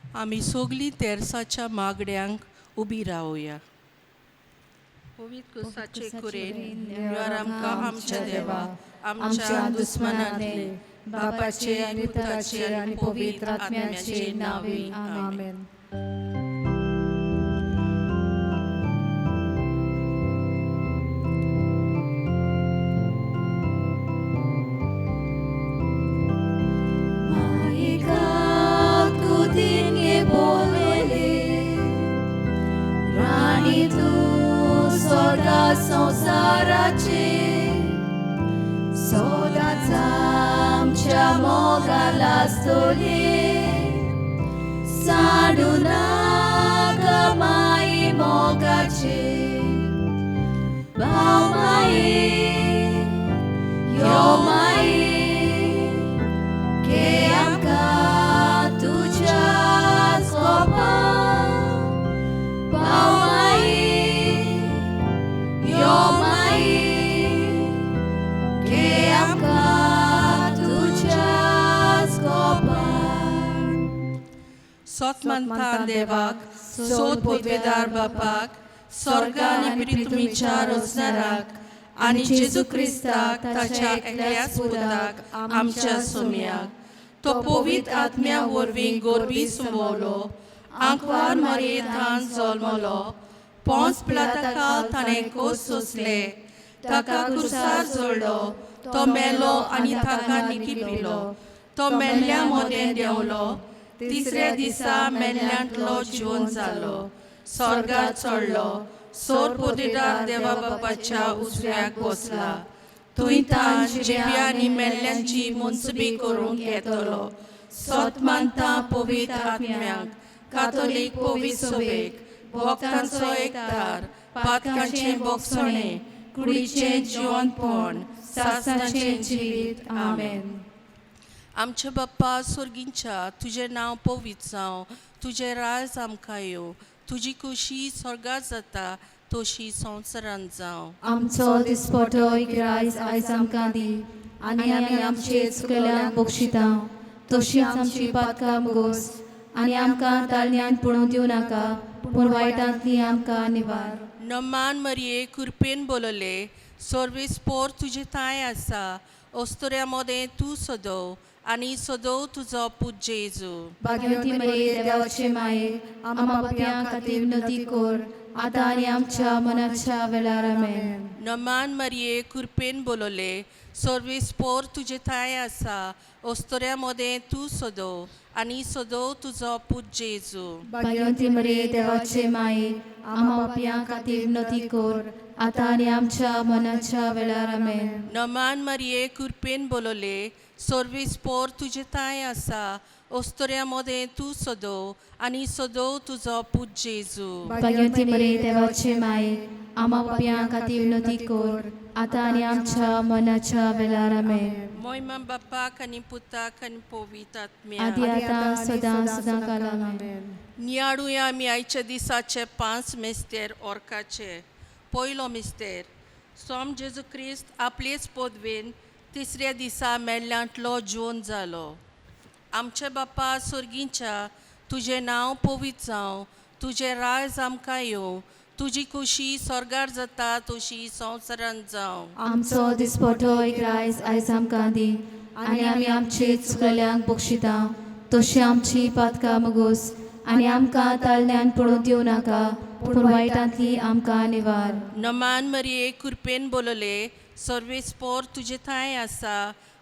आमी सोगली तेरसाच्या मागड्यांक उबी रावया. पवित कुसाचे कुरेन निवार आमकां आमच्या देवा, आमच्या दुस्मनांतले, बापाचे आनी पुताचे आनी पवित्र आत्म्याचे नावे. आमेन. संसाराचे सदांच आमच्या मोगाला आसतले, सांडू नाका माई मोगाचे. भाव माये यो माये, के आमकां तुज्याच कोपान. भाव माये यो माये, के आमकां तुज्याच कोपान. सोतमंतान देवाक, सोद पोतवेदार बापाक, स्वर्गान आनी पृथ्वीच्या रोजनाराक आनी जेजू क्रिस्ताक ताच्या एकल्याच पुताक आमच्या सोम्याक, तो पवित्र आत्म्या वरवीं गोरबी सुमोवलो, आंकवार मरयेंतान जल्मलो, पोंस पिलाताका ताणें कोस सोंसले, ताका क्रुसार जोडलो, तो मेलो आनी ताका निखिपिलो, तो मेल्ल्या मोदें देंवलो, तिसऱ्या दिसा मेल्ल्यांतलो जिवन जालो, स्वर्गात चडलो, सोर पोतेदार देवा बापाच्या उजव्याक बसला, थंय तान जिव्या आनी मेल्ल्यांची मुनसुबी करूंक येतलो. सोतमानता पवित्र आत्म्याक, कातोलीक पवित्र सभेक, भक्तांचो एकठार, पातकांचें बोगसणें, कुडीचें जिवनपण, सासणाचें जिवीत. आमेन. आमचे बाप्पा स्वर्गींच्या, तुजें नांव पवित्र जावं, तुजें राज आमकां येवं, तुजी खोशी स्वर्गात जाता तशी संवसारांत जावं. आमचो दिसपटो आयज आमकां दी, आनी आमी आमचे चुकल्यांक बक्षिता तशी आमची पातकां मुगोस, आनी आमकां ताळण्यान पडूं दिवं नाका, पूण वायटांतली आमकां निवार. नमान मरिये कृपेन बोलले, सर्वेस्पोर तुजे ताय आसा, अस्तोऱ्या मोदें तूं सदव, आनी सदव तुजो पूत जेजू. भाग्यवती मरिये देवाचे माये, आमच्या पापयां खातीर विनंती कर, आतां आनी आमच्या मनाच्या वेळार. आमेन. नमान मरिये कृपेन बोलले, सर्वेस्पोर तुजे ताय आसा, अस्तोऱ्या मोदें तूं सदव, आनी सदव तुजो पूत जेजू. भाग्यवती मरिये देवाचे माये, आमच्या पापयां खातीर विनंती कर, आतां आनी आमच्या मनाच्या वेळार. आमेन. नमान मरिये कृपेन बोलले, सर्वेस्पोर तुजे ताय आसा, अस्तोऱ्या मोदें तूं सदव, आनी सदव तुजो पूत जेजू. भाग्यवती मरिये देवाचे माये, आमच्या पापयां खातीर विनंती कर, आतां आनी आमच्या मनाच्या वेळार. आमेन. मोयमा बापाक आनी पुताक आनी पवित्र आत्म्याक, आदी आतां सदां काल. आमेन. नियाळुया आमी आयच्या दिसाचे 5 मिस्तेर ओर्काचे. पयलो मिस्तेर, सोम जेजू क्रिस्त आपलेच पदवेन तिसऱ्या दिसा मेल्ल्यांतलो जिवन जालो. आमचे बापा स्वर्गींच्या, तुजें नांव पवित्र जावं, तुजें राज आमकां येवं, तुजी खोशी स्वर्गार जाता तशी संवसारांत जावं. आमचो दिसपटो आयज आमकां दी, आनी आमी आमचे चुकल्यांक बक्षिता तशी आमची पातकां मुगोस, आनी आमकां ताळण्यान पडूं दिवं नाका, पूण वायटांतली आमकां निवार. नमान मरिये कृपेन बोलले, सर्वेस्पोर तुजे थाय आसा,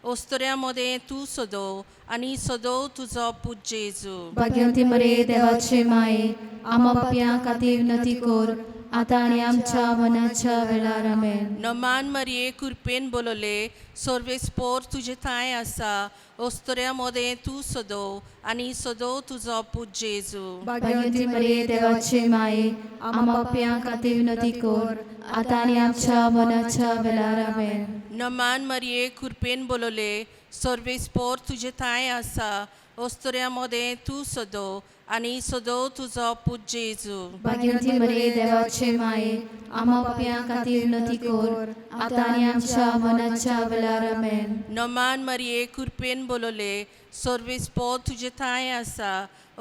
अस्तोऱ्या मोदें तूं सदव, आनी सदव तुजो पूत जेजू. भाग्यवती मरिये देवाचे माये, आमच्या पापयां खातीर विनंती कर, आतां आनी आमच्या मनाच्या वेळार. आमेन. नमान मरिये कृपेन बोलले, सर्वेस्पोर तुजे थाय आसा, अस्तोऱ्या मोदें तूं सदव, आनी सदव तुजो पूत जेजू. भाग्यवती मरिये देवाचे माये, आमच्या पापयां खातीर विनंती कर, आतां आनी आमच्या मनाच्या वेळार. आमेन. नमान मरिये कृपेन बोलले, सर्वेस्पोर तुजे थाय आसा, अस्तोऱ्या मोदें तूं सदव, आनी सदव तुजो पूत जेजू. भाग्यवती मरिये देवाचे माये, आमच्या पापयां खातीर विनंती कर, आतां आनी आमच्या मनाच्या वेळार. आमेन. नमान मरिये कृपेन बोलले, सोर्विस्पो तुजे थाय आसा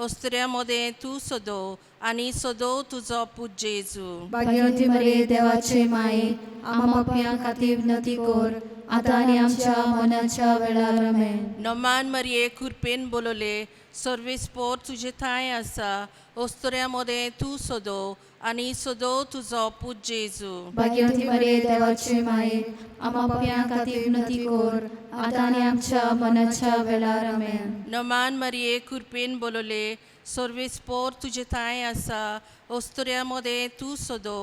ओस्त्र्यामध्ये तूं सोदो आनी सोदो तुजो पूत जेजू भाग्यवती मरे देवाचे माये आम्हा पापियां खातीर विनंती कर आता आनी आमच्या मरणाच्या वेळार आमेन. नमान मरिये कृपेन बोलले सोर्विस्पोर तुजे थाय आसा ओस्त्र्यामध्ये तूं सोदो आनी सोदो तुजो पूत जेजू भाग्यवती मरे देवाचे माये आम्हा पापियां खातीर विनंती कर आता आनी आमच्या मरणाच्या वेळार आमेन. नमान मरिये कृपेन बोलले सोर्विस्पोर तुजे थाय आसा ओस्त्र्यामध्ये तूं सोदो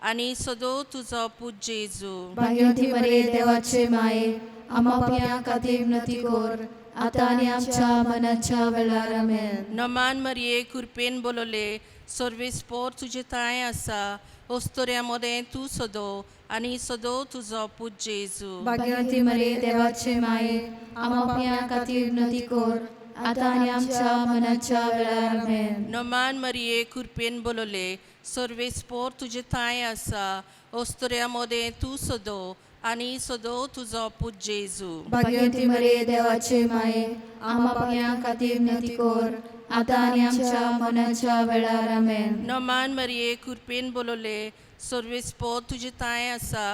आनी सोदो तुजो पूत जेजू भाग्यवती मरे देवाचे माये आम्हा पापियां खातीर विनंती कर आता आनी आमच्या मरणाच्या वेळार आमेन. नमान मरिये कृपेन बोलले सोर्विस्पोर तुजे थाय आसा ओस्त्र्यामध्ये तूं सोदो आनी सोदो तुजो पूत जेजू भाग्यवती मरे देवाचे माये आम्हा पापियां खातीर विनंती कर आता आनी आमच्या मरणाच्या वेळार आमेन. नमान मरिये कृपेन बोलले सोर्विस्पोर तुजे थाय आसा ओस्त्र्यामध्ये तूं सोदो आनी सोदो तुजो पूत जेजू भाग्यवती मरे देवाचे माये आम्हा पापियां खातीर विनंती कर आता आनी आमच्या मरणाच्या वेळार आमेन. नमान मरिये कृपेन बोलले सोर्विस्पोर तुजे थाय आसा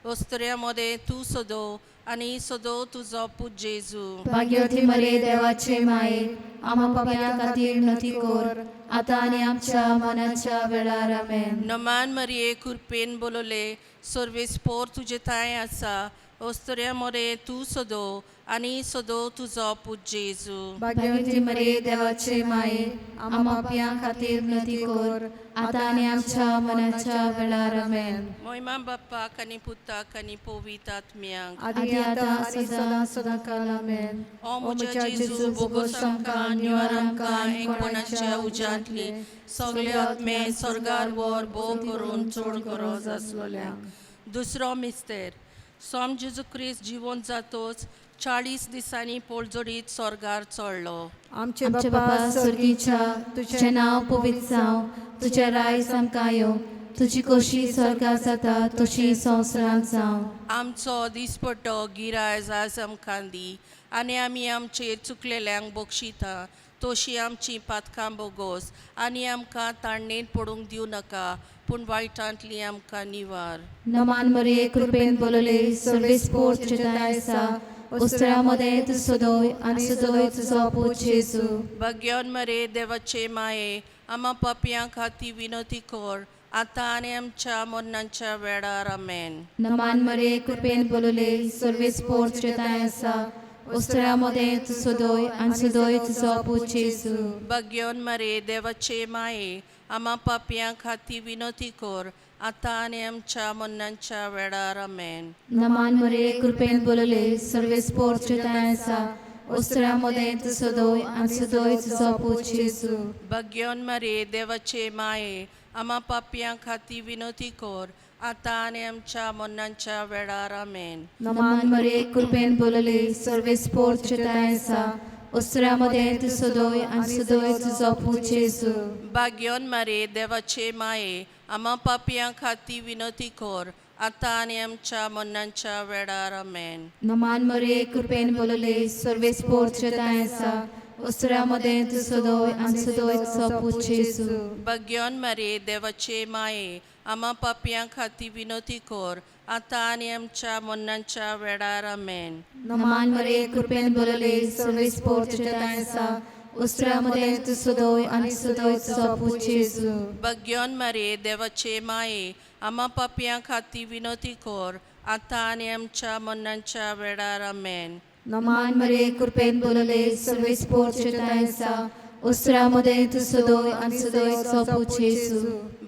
ओस्त्र्यामध्ये तूं सोदो आनी सोदो तुजो पूत जेजू भाग्यवती मरे देवाचे माये आम्हा पापियां खातीर विनंती कर आता आनी आमच्या मरणाच्या वेळार आमेन. नमान मरिये कृपेन बोलले सोर्विस्पोर तुजे थाय आसा ओस्त्र्यामध्ये तूं सोदो आनी सोदो तुजो पूत जेजू भाग्यवती मरे देवाचे माये आम्हा पापियां खातीर विनंती कर आता आनी आमच्या मरणाच्या वेळार आमेन. मोहिमा बाप्पाक आनी पुताक आनी पवित्र आत्म्यांक आदी आता आनी सदां सदांकाल आमेन. ओ म्हज्या जेजू बोगोस आमकां निवार आमकां एकपणाच्या उज्यांतली सगळे आत्मे स्वर्गार वर भोव करून चोड गरज आसलोल्यांक. दुसरो मिस्तेर सोम जेजू क्रिस्त जिवंत जातोच 40 दिसांनी पोळजोडीत स्वर्गार चडलो. आमचे बापा स्वर्गीच्या तुझे नाव पवित्र जावं तुझे राय आमकां येवं तुजी कशी स्वर्गार जाता तशी संवसारांत जावं. आमचो दिसपट्टो गिरायज आज आमकां दी आनी आमी आमचेर चुकलेल्यांक बक्षिता तोशी आमची पातकां बोगोस आनी आमकां ताणणेन पडूंक दिवं नाका पूण वायटांतली आमकां निवार. नमान मरे कृपेन बोलले सर्वेस्पोर तुझे दाय आसा उस्त्र्यामध्ये तू सोदोय आनी सोदोय तुजो पूत जेजू. भाग्यवान मरे देवाचे माये आम्हा पापियां खातीर विनंती कर आता आनी आमच्या मरणाच्या वेळार आमेन. नमान मरे कृपेन बोलले सर्वेस्पोर तुझे दाय आसा उस्त्र्यामध्ये तू सोदोय आनी सोदोय तुजो पूत जेजू. भाग्यवान मरे देवाचे माये आम्हा पापियां खातीर विनंती कर आता आनी आमच्या मरणाच्या वेळार आमेन. नमान मरे कृपेन बोलले सर्वेस्पोर तुझे दाय आसा उस्त्र्यामध्ये तू सोदोय आनी सोदोय तुजो पूत जेजू. भाग्यवान मरे देवाचे माये आम्हा पापियां खातीर विनंती कर आता आनी आमच्या मरणाच्या वेळार आमेन. नमान मरे कृपेन बोलले सर्वेस्पोर तुझे दाय आसा उस्त्र्यामध्ये तू सोदोय आनी सोदोय तुजो पूत जेजू. भाग्यवान मरे देवाचे माये आम्हा पापियां खातीर विनंती कर आता आनी आमच्या मरणाच्या वेळार आमेन. नमान मरे कृपेन बोलले सर्वेस्पोर तुझे दाय आसा उस्त्र्यामध्ये तू सोदोय आनी सोदोय तुजो पूत जेजू. भाग्यवान मरे देवाचे माये आम्हा पापियां खातीर विनंती कर आता आनी आमच्या मरणाच्या वेळार आमेन. नमान मरे कृपेन बोलले सर्वेस्पोर तुझे दाय आसा उस्त्र्यामध्ये तू सोदोय आनी सोदोय तुजो पूत जेजू. भाग्यवान मरे देवाचे माये आम्हा पापियां खातीर विनंती कर आता आनी आमच्या मरणाच्या वेळार आमेन. नमान मरे कृपेन बोलले सर्वेस्पोर तुझे दाय आसा उस्त्र्यामध्ये तू सोदोय आनी सोदोय तुजो पूत जेजू.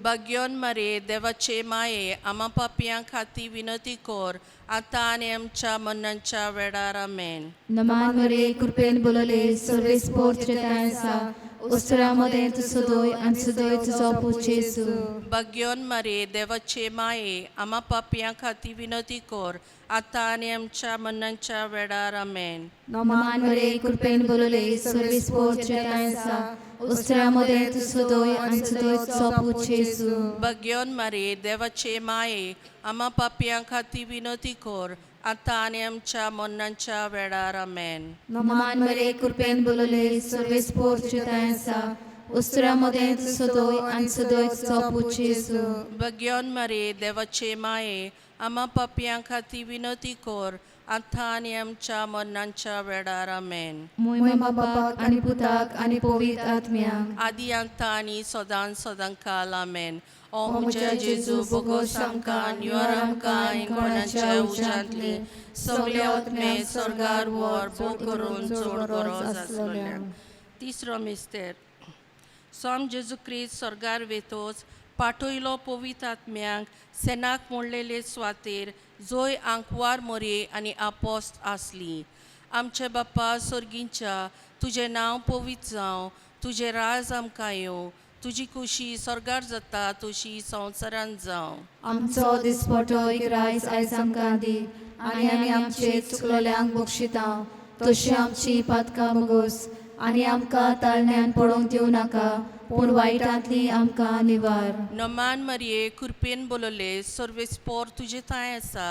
भाग्यवान मरे देवाचे माये आम्हा पापियां खातीर विनंती कर आता आनी आमच्या मरणाच्या वेळार आमेन. नमान मरे कृपेन बोलले सर्वेस्पोर तुझे दाय आसा उस्त्र्यामध्ये तू सोदोय आनी सोदोय तुजो पूत जेजू. भाग्यवान मरे देवाचे माये आम्हा पापियां खातीर विनंती कर आता आनी आमच्या मरणाच्या वेळार आमेन. नमान मरे कृपेन बोलले सर्वेस्पोर तुझे दाय आसा उस्त्र्यामध्ये तू सोदोय आनी सोदोय तुजो पूत जेजू. भाग्यवान मरे देवाचे माये आम्हा पापियां खातीर विनंती कर आता आणि आमच्या मरणाच्या वेळार आमेन. नमान मरे कृपेन बोलले सर्वेस पोरचे ताय आसा उस्त्र्यामध्ये सदोय आणि सदोय चपूच येसू बग्योन मरे देवाचे माये आम्हा पापयां खाती विनंती कर आता आणि आमच्या मरणाच्या वेळार आमेन. महिमा बापाक आणि पुताक आणि पवित्र आत्म्याक आदी आता आणि सदां सदांकाल आमेन. ओ म्हज्या जेजू बोगोस आमकां न्युआर आमकां कोणाच्या उजांतली सगळे आत्मे स्वर्गार वर भोव करून चोड गरज आसलोल्या. तिसरो मिस्तेर. सोम जेजू क्रिस्त स्वर्गार वेतोच पाठयलो पवित्र आत्म्यांक सेनाक मोडलेले स्वातेर जोय आंकवार मोरे आनी आपोस्त आसली. आमचे बाप्पा सर्गींच्या तुझें नांव पवित्र जावं, तुझें राज आमकां येवं, तुजी खुशी स्वर्गार जाता तशी संवसारांत जावं. आमचो दिसपटो एक रायस आयज आमकां दी आनी आमी आमचे चुकलेल्यांक बक्षिता तशी आमची पातकां मोगोस आनी आमकां ताळण्यान पडोवंक दिवं नाका पूण वायटांतली आमकां निवार. नमान मरिये कृपेन बोलले सर्वेस्पोर तुजे थाय आसा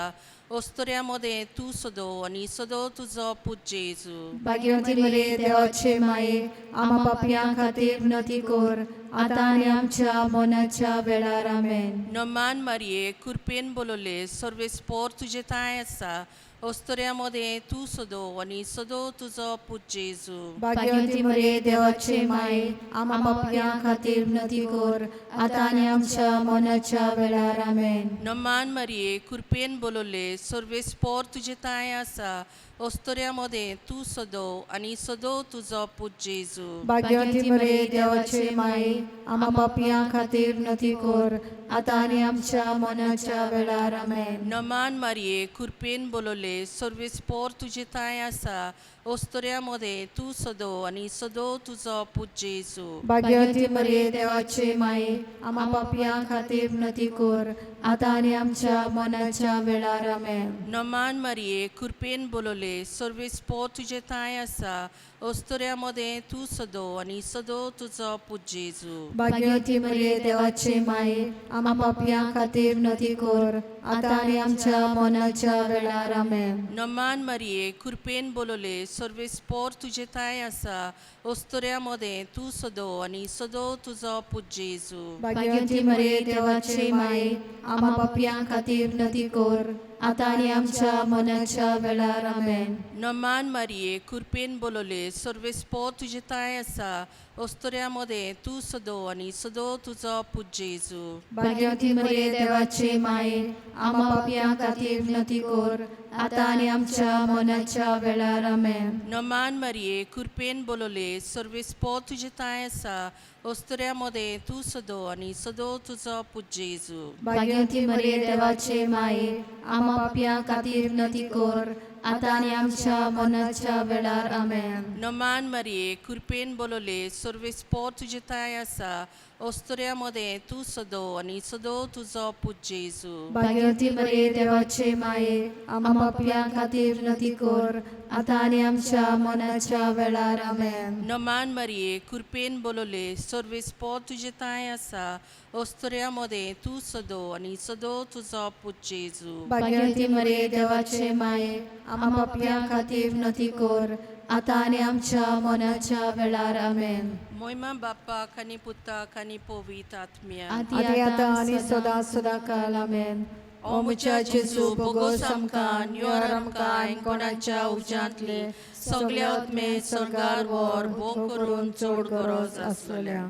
ओस्तोऱ्या मदें तूं सदो आनी सदो तुजो पूज्य जेजू. भाग्यवती मरे देवाचे माये आम्हा पापयां खातीर विनंती कर आतां आनी आमच्या मरणाच्या वेळार आमेन. नमान मरिये कृपेन बोलले सर्वेस्पोर तुजे थाय आसा ओस्तोऱ्या मदें तूं सदो आनी सदो तुजो पूज्य जेजू. भाग्यवती मरे देवाचे माये आम्हा पापयां खातीर विनंती कर आतां आनी आमच्या मरणाच्या वेळार आमेन. नमान मरिये कृपेन बोलले सर्वेस्पोर तुजे थाय आसा ओस्तोऱ्या मदें तूं सदो आनी सदो तुजो पूज्य जेजू. भाग्यवती मरे देवाचे माये आम्हा पापयां खातीर विनंती कर आतां आनी आमच्या मरणाच्या वेळार आमेन. नमान मरिये कृपेन बोलले सर्वेस्पोर तुजे थाय आसा ओस्तोऱ्या मदें तूं सदो आनी सदो तुजो पूज्य जेजू. भाग्यवती मरे देवाचे माये आम्हा पापयां खातीर विनंती कर आतां आनी आमच्या मरणाच्या वेळार आमेन. नमान मरिये कृपेन बोलले सर्वेस्पोर तुजे थाय आसा ओस्तोऱ्या मदें तूं सदो आनी सदो तुजो पूज्य जेजू. भाग्यवती मरे देवाचे माये आम्हा पापयां खातीर विनंती कर आतां आनी आमच्या मरणाच्या वेळार आमेन. नमान मरिये कृपेन बोलले सर्वेस्पोर तुजे थाय आसा ओस्तोऱ्या मदें तूं सदो आनी सदो तुजो पूज्य जेजू. भाग्यवती मरे देवाचे माये आम्हा पापयां खातीर विनंती कर आतां आनी आमच्या मरणाच्या वेळार आमेन. नमान मरिये कृपेन बोलले सर्वेस्पोर तुजे थाय आसा ओस्तोऱ्या मदें तूं सदो आनी सदो तुजो पूज्य जेजू. भाग्यवती मरे देवाचे माये आम्हा पापयां खातीर विनंती कर आतां आनी आमच्या मरणाच्या वेळार आमेन. नमान मरिये कृपेन बोलले सर्वेस्पोर तुजे थाय आसा ओस्तोऱ्या मदें तूं सदो आनी सदो तुजो पूज्य जेजू. भाग्यवती मरे देवाचे माये आम्हा पापयां खातीर विनंती कर आतां आनी आमच्या मरणाच्या वेळार आमेन. नमान मरिये कृपेन बोलले सर्वेस्पोर तुजे थाय आसा ओस्तोऱ्या मदें तूं सदो आनी सदो तुजो पूज्य जेजू. भाग्यवती मरे देवाचे माये आम्हा पापयां खातीर विनंती कर आतां आनी आमच्या मरणाच्या वेळार आमेन. नमान मरिये कृपेन बोलले सर्वेस्पोर तुजे थाय आसा ओस्तोऱ्या मदें तूं सदो आनी सदो तुजो पूज्य जेजू. भाग्यवती मरे देवाचे माये आम्हा पापयां खातीर विनंती कर आतां आनी आमच्या मरणाच्या वेळार आमेन. मोहिमा बापाक आनी पुताक आनी पवित्र आत्म्याक. आदी आतां आनी सदां सदां काल आमेन. ओ म्हज्या जेजू बोगोस आमकां न्युआर आमकां कोणाच्या उजांतले सगळे आत्मे स्वर्गार वर भोव करून चोड गरज आसलेल्या.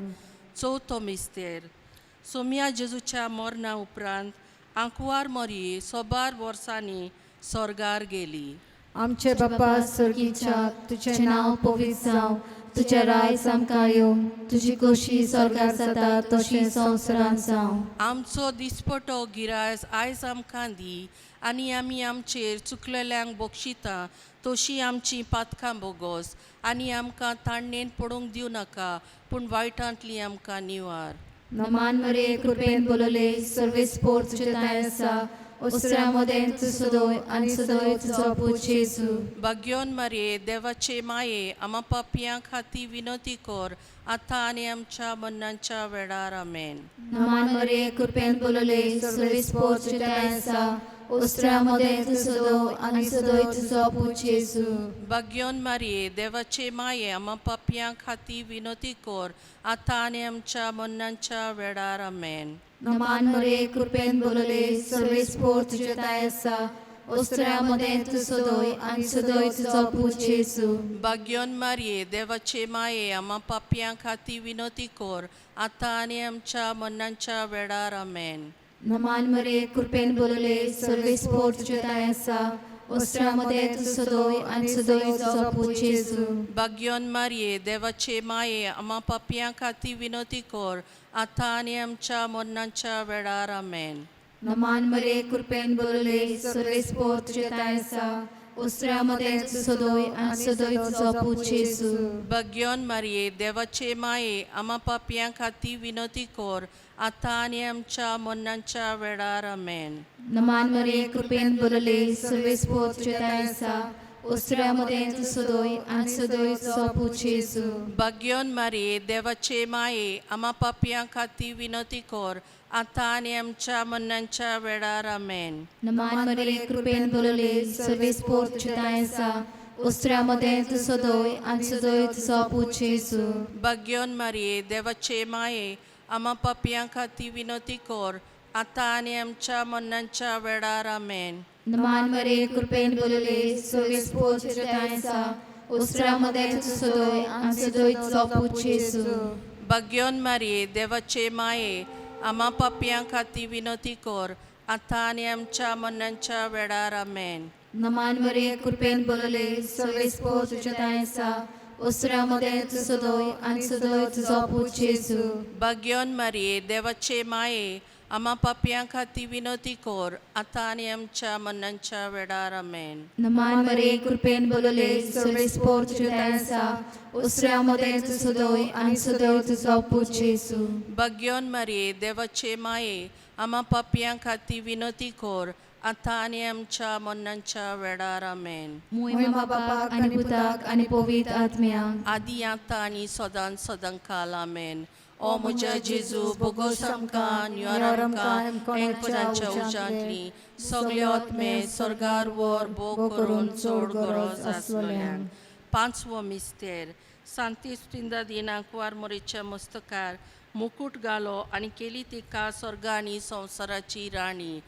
चवथो मिस्तेर. सोम्या जेजूच्या मरणा उपरांत आंकवार मरी सोबार वर्सांनी स्वर्गार गेली. आमचे बाप्पा सर्गीच्या तुझें नांव पवित्र जावं, तुझें रायज आमकां येवं, तुजी खोशी स्वर्गार जाता तशी संवसारांत जावं. आमचो दिसपटो गिरायस आयज आमकां दी आनी आमी आमचेर चुकलेल्यांक बक्षिता तशी आमची पातकां बोगोस आनी आमकां ताणणेन पडोवंक दिवं नाका पूण वायटांतली आमकां निवार. नमान मरे कृपेन बोलले सर्वेस्पोर तुझे ताय आसा ओस्त्र्यामध्ये तू सदोय आनी सदोय तुजो पूज्य जेजू. भाग्योन मरे देवाचे माये आम्हा पापयां खाती विनंती कर आतां आनी आमच्या मरणाच्या वेळार आमेन. नमान मरे कृपेन बोलले सर्वेस्पोर तुझे ताय आसा ओस्त्र्यामध्ये तू सदो आणि सदोय तुझो पूत येसू भाग्योन मारिये देवाचे माये आम्हा पापयां खाती विनोती कोर आता आणि आमच्या मरणाच्या वेळार आमेन. नमान मरे कृपेन बोलले सर्वे स्फोर तुझे ताय असा ओस्त्र्यामध्ये तू सदोय आणि सदोय तुझो पूत येसू भाग्योन मारिये देवाचे माये आम्हा पापयां खाती विनोती कोर आता आणि आमच्या मरणाच्या वेळार आमेन. नमान मरे कृपेन बोलले सर्वे स्फोर तुझे ताय असा ओस्त्र्यामध्ये तू सदोय आणि सदोय तुझो पूत येसू भाग्योन मारिये देवाचे माये आम्हा पापयां खाती विनोती कोर आता आणि आमच्या मरणाच्या वेळार आमेन. नमान मरे कृपेन बोलले सर्वे स्फोर तुझे ताय असा ओस्त्र्यामध्ये तू सदोय आणि सदोय तुझो पूत येसू भाग्योन मारिये देवाचे माये आम्हा पापयां खाती विनोती कोर आता आणि आमच्या मरणाच्या वेळार आमेन. नमान मरे कृपेन बोलले सर्वे स्फोर तुझे ताय असा ओस्त्र्यामध्ये तू सदोय आणि सदोय तुझो पूत येसू भाग्योन मारिये देवाचे माये आम्हा पापयां खाती विनोती कोर आता आणि आमच्या मरणाच्या वेळार आमेन. नमान मरे कृपेन बोलले सर्वे स्फोर तुझे ताय असा ओस्त्र्यामध्ये तू सदोय आणि सदोय तुझो पूत येसू भाग्योन मारिये देवाचे माये आम्हा पापयां खाती विनोती कोर आता आणि आमच्या मरणाच्या वेळार आमेन. नमान मरे कृपेन बोलले सर्वे स्फोर तुझे ताय असा ओस्त्र्यामध्ये तू सदोय आणि सदोय तुझो पूत येसू भाग्योन मारिये देवाचे माये आम्हा पापयां खाती विनोती कोर आता आणि आमच्या मरणाच्या वेळार आमेन. नमान मरे कृपेन बोलले सर्वे स्फोर तुझे ताय असा ओस्त्र्यामध्ये तू सदोय आणि सदोय तुझो पूत येसू भाग्योन मारिये देवाचे माये आम्हा पापयां खाती विनोती कोर आता आणि आमच्या मरणाच्या वेळार आमेन. नमान मरे कृपेन बोलले सर्वे स्फोर तुझे ताय असा ओस्त्र्यामध्ये तू सदोय आणि सदोय तुझो पूत येसू भाग्योन मारिये देवाचे माये आम्हा पापयां खाती विनोती कोर आता आणि आमच्या मरणाच्या वेळार आमेन. महिमा बापाक आणि पुताक आणि पवित्र आत्म्याक आदी आता आणि सदां सदांकाल आमेन. ओ म्हज्या जेजू बोगोस आमकां न्युआर आमकां एंकपदांच्या उज्यांतली सगळे आत्मे स्वर्गार वर बोग करून चड गरज आसलोल्यांक. पांचवो मिस्तेर सांती सुटिंदा दिनाक वार मोरेच्या मस्तकार मुकुट घालो आनी केली तिका स्वर्गा आनी संवसाराची राणी.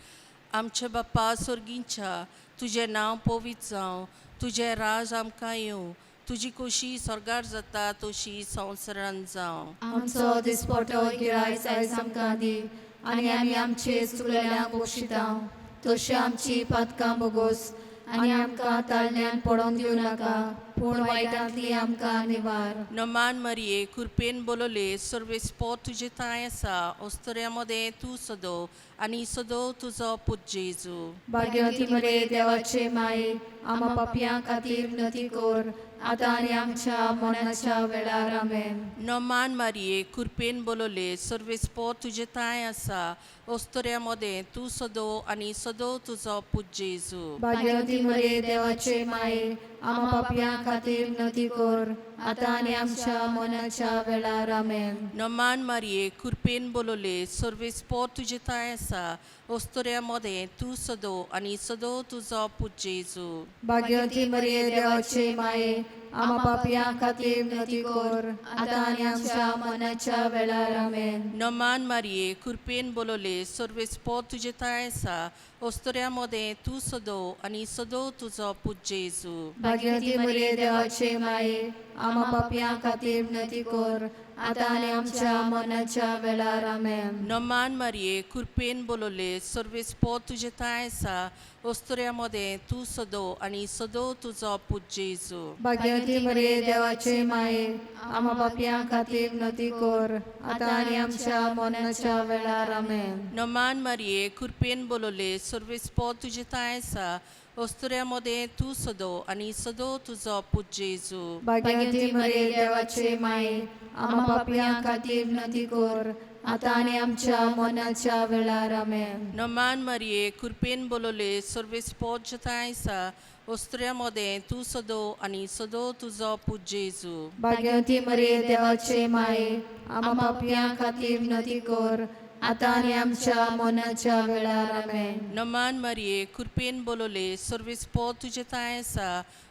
आमचे बाप्पा स्वर्गींच्या तुझें नांव पवित्र जावं तुझें राज आमकां येवं तुजी खोशी स्वर्गार जाता तशी संवसारांत जावं. आमचो दिसपटो गिरायज आयज आमकां दी आनी आमी आमचे चुकलेल्यांक बक्षितांव तशी आमची पातकां बोगोस आनी आमकां ताळण्यान पडोवन दिवं नाका पूण वायटांतली आमकां निवार. नमान मरिये कृपेन बोलोले सर्वेस्पो तुजे ताय आसा ओस्तऱ्यामध्ये तू सदो आनी सदो तुजो पूत जेजू. भाग्यवती मरे देवाचे माये आम्हा पापयां खातीर विनती कोर आतां आनी आमच्या मरणाच्या वेळार आमेन. नमान मारिये कृपेन बोलोले सर्वेस्पो तुजे ताय आसा ओस्तऱ्यामध्ये तू सदो आनी सदो तुजो पूत जेजू. भाग्यवती मरे देवाचे माये आम्हा पापयां खातीर विनती कोर आतां आनी आमच्या मरणाच्या वेळार आमेन. नमान मारिये कृपेन बोलोले सर्वेस्पो तुजे ताय आसा ओस्तऱ्यामध्ये तू सदो आनी सदो तुजो पूत जेजू. भाग्यवती मरे देवाचे माये आम्हा पापयां खातीर विनती कोर आतां आनी आमच्या मरणाच्या वेळार आमेन. नमान मारिये कृपेन बोलोले सर्वेस्पो तुजे ताय आसा ओस्तऱ्यामध्ये तू सदो आनी सदो तुजो पूत जेजू. भाग्यवती मरे देवाचे माये आम्हा पापयां खातीर विनती कोर आतां आनी आमच्या मरणाच्या वेळार आमेन. नमान मारिये कृपेन बोलोले सर्वेस्पो तुजे ताय आसा ओस्तऱ्यामध्ये तू सदो आनी सदो तुजो पूत जेजू. भाग्यवती मरे देवाचे माये आम्हा पापयां खातीर विनती कोर आतां आनी आमच्या मरणाच्या वेळार आमेन. नमान मारिये कृपेन बोलोले सर्वेस्पो तुजे ताय आसा ओस्तऱ्यामध्ये तू सदो आनी सदो तुजो पूत जेजू. भाग्यवती मरे देवाचे माये आम्हा पापयां खातीर विनती कोर आतां आनी आमच्या मरणाच्या वेळार आमेन. नमान मारिये कृपेन बोलोले सर्वेस्पो तुजे ताय आसा ओस्तऱ्यामध्ये तू सदो आनी सदो तुजो पूत जेजू. भाग्यवती मरे देवाचे माये आम्हा पापयां खातीर विनती कोर आता आणि आमच्या मरणाच्या वेळार आमेन. नमान मरिये कृपेन बोलोले सर्विस्पो तुझे ताय आसा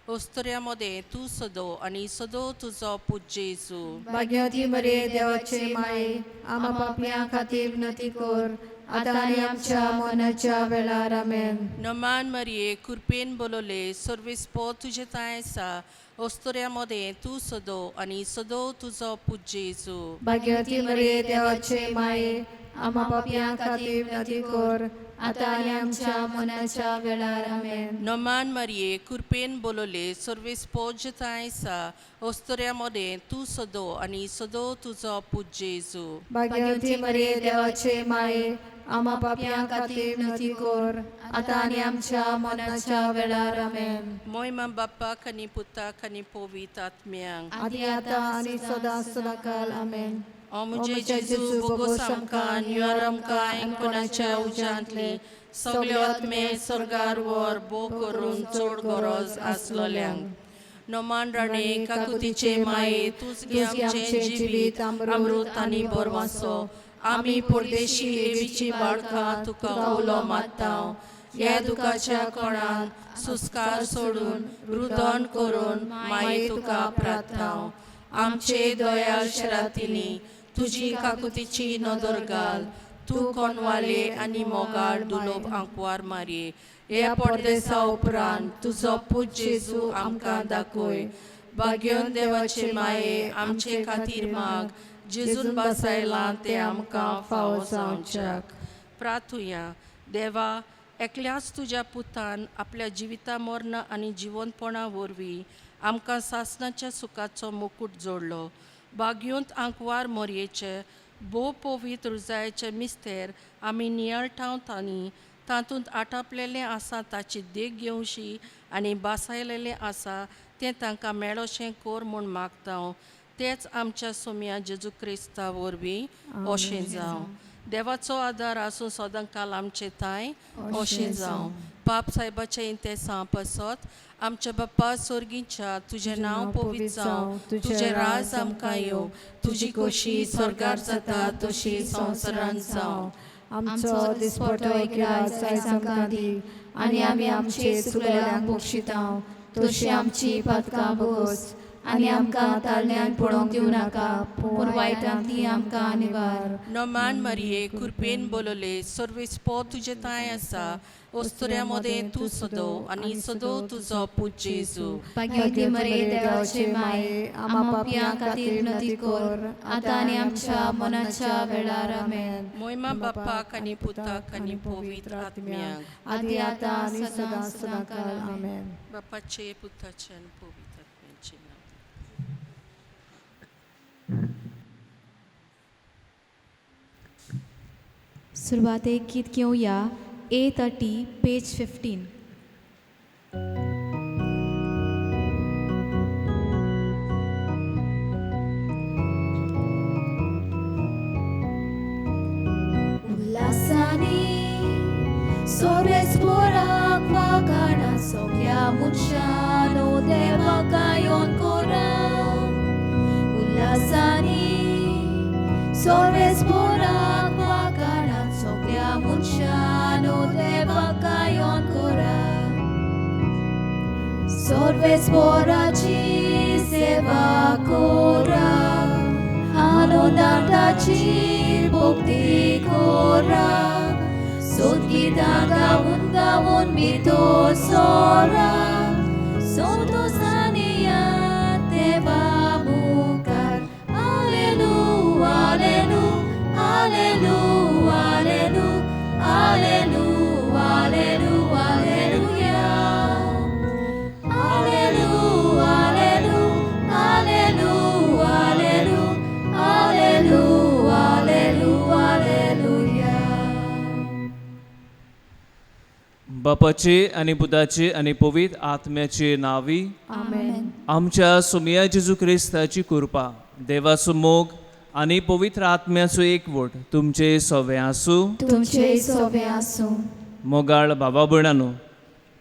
ओस्तऱ्यामध्ये तू सदो आणि सदो तुझो पूज्य येसू. भाग्यवती मरिये देवाचे माये, आम्हा पापियां खातीर विनंती कर, आता आणि आमच्या मरणाच्या वेळार आमेन. नमान मरिये कृपेन बोलोले सर्विस्पो तुझे ताय आसा ओस्तऱ्यामध्ये तू सदो आणि सदो तुझो पूज्य येसू. भाग्यवती मरिये देवाचे माये, आम्हा पापियां खातीर विनंती कर, आता आणि आमच्या मरणाच्या वेळार आमेन. नमान मरिये कृपेन बोलोले सर्विस्पो तुझे ताय आसा ओस्तऱ्यामध्ये तू सदो आणि सदो तुझो पूज्य येसू. भाग्यवती मरिये देवाचे माये, आम्हा पापियां खातीर विनंती कर, आता आणि आमच्या मरणाच्या वेळार आमेन. मोयमा बाप्पाक आनी पुताक आनी पवित्र आत्म्यांक. आदी आता आणि सदां सदांकाल आमेन. ओ मुझे जेजू बोगोस आमकां न्युआर आमकां एकोणाच्या उज्यांतली सगळे आत्मे सर्गार वर बो करून चड गरज आसलोल्यांक. नोमान राणे काकुतीचे माये तुज घे आमचे जिवीत अमृत आनी बरवासो. आमी परदेशी एवीची बाळकां तुका उलो मात्तांव. ह्या दुखाच्या कोणान सुस्कार सोडून रुदन करून माये तुका प्रार्थनाव. आमचे दयाळ शरातिनी तुजी काकुतीची नदर घाल. तू कोनवाले आनी मोगाळ दुलोब आंकवार मारये. ह्या परदेसा उपरांत तुजो पूज्य जेजू आमकां दाखय. भाग्यवन देवाचे माये आमचे खातीर माग. जेजून बसायलां ते आमकां फावो जावच्याक. प्रार्थुया. देवा, एकल्याच तुज्या पुतान आपल्या जिविता मरण आनी जिवंतपणा वरवीं आमकां सासणाच्या सुखाचो मुकूट जोडलो. भाग्योंत आंकवार मोरयेचे भोव पवित्र रुजायेचे मिस्तेर आमी नियळटावत आनी तातूंत आटापलेलें आसा ताची देख घेवशी आनी बासायलेलें आसा तें तांकां मेळोशें कोर म्हूण मागतांव. तेच आमच्या सोम्या जेजू क्रिस्ता वरवीं अशें जावं. देवाचो आदार आसूं सदांकाल आमचे ताय अशें जावं. पाप साहेबाचे इंतेसां पसत आमच्या बाप्पा सोर्गीच्या तुझें नांव पवित्र जावं. तुझें राज आमकां येवं. तुजी खोशी स्वर्गार जाता तशी संवसारांत जावं. आमचो दिसपटो आज आमकां दी, आनी आमी आमचे चुकलेल्यांक बक्षितांव, तशी आमची पातकां बोगोस, आनी आमकां ताळण्यांत पडोवंक दिवं नाका, पूण वायटांतली आमकां निवार. नोमान मरिये कृपेन बोलोले सर्विस्पो तुजे ताय आसा ओस्तऱ्यामध्ये तू सदो आणि सदो तुझो पूज्य येसू. भाग्यवती मरिये देवाचे माये, आम्हा पापियां खातीर विनंती कर, आता आनी आमच्या मरणाच्या वेळार आमेन. मोयमा बाप्पाक आनी पुताक आनी पवित्र आत्म्यांक. आदी आता आनी सदां सदांकाल आमेन. बाप्पाचे पुताचे आनी पवित्र आत्म्याचे नांव. सुरवातेक गीत घेवया A30 पेज 15. उल्हासानी सोरेस्पोराक वागाणा सगळ्या मनशानो देवाका येवन कोरा. उल्हासानी सोरेस्पोराक वागाणा सगळ्या मनशानो देवाका येवन कोरा. सोरेस्पोराची सेवा कोरा, आनंदाची भक्ती कोरा. सोदगीतां गावून गावून भितो सोरा. संतोषानी या देवा मुखार. हालेलू हालेलू हालेलू हालेलू हालेलू हालेलू हालेलुया. हालेलू हालेलू हालेलू हालेलू हालेलू हालेलू हालेलुया. बापाचे आनी पुताचे आनी पवित्र आत्म्याचे नावी. आमेन. आमच्या सोम्या जेजू क्रिस्ताची कृपा, देवाचो मोग आनी पवित्र आत्म्याचो एकवट तुमचे सवे आसूं. तुमचे सोबे आसूं. मोगाळ बाबा भयणांनो,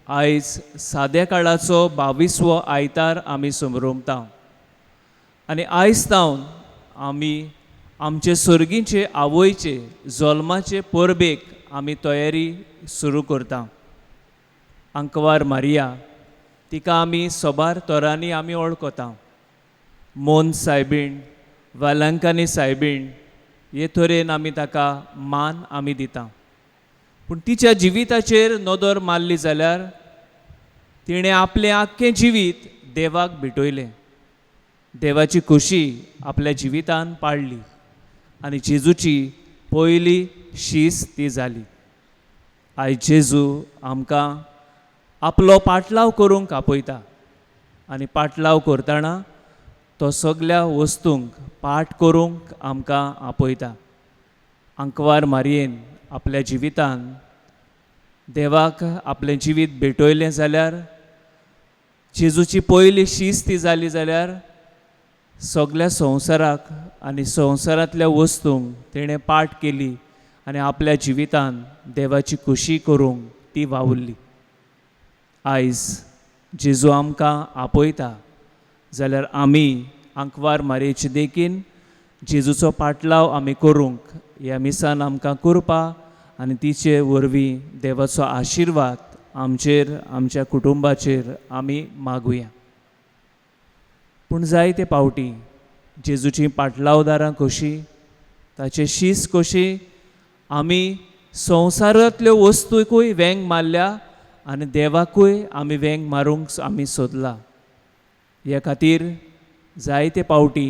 आयज साद्या काळाचो 22वो आयतार आमी समरोमता आनी आयज तावन आमी आमचे सर्गीचे आवयचे जल्माचे परबेक आमी तयारी सुरू करता. अंकवार मारिया तिका आमी सोबार तोरांनी आमी वळखता. मोन सायबीण वालांकानी सायबीण हे तरेन आमी ताका मान आमी दिता. पूण तिच्या जिविताचेर नदर मारली जाल्यार तिणें आपलें आख्खें जिवीत देवाक भेटयलें. देवाची खोशी आपल्या जिवितान पाळली आनी जेजूची पयली शीस ती जाली. आयज जेजू आमकां आपलो पाटलाव करूंक आपयता आनी पाटलाव करतना तो सगळ्या वस्तूंक पाठ करूंक आमकां आपयता. अंकवार मारयेन आपल्या जिवितान देवाक आपलें जिवीत भेटयलें जाल्यार जेजूची पयली शीस ती जाली जाल्यार सगळ्या संवसाराक आनी संवसारांतल्या वस्तूंक तिणें पाठ केली आनी आपल्या जिवितान देवाची खोशी करूंक ती वावुरली. आयज जेजू आमकां आपयता जाल्यार आमी अंकवार मारयेचे देखीन जेजूचो पाटलाव आमी करूंक ह्या मिसान आमकां करपा आनी तिचे वरवीं देवाचो आशिर्वाद आमचेर आमच्या कुटुंबाचेर आमी मागुया. पूण जायते पावटी जेजूची पाटलावदारां कशी ताचे शीस कशी आमी संवसारांतल्यो वस्तूकूय वेंग मारल्या आनी देवाकूय आमी वेंग मारूंक आमी सोदला. ह्या खातीर जायते पावटी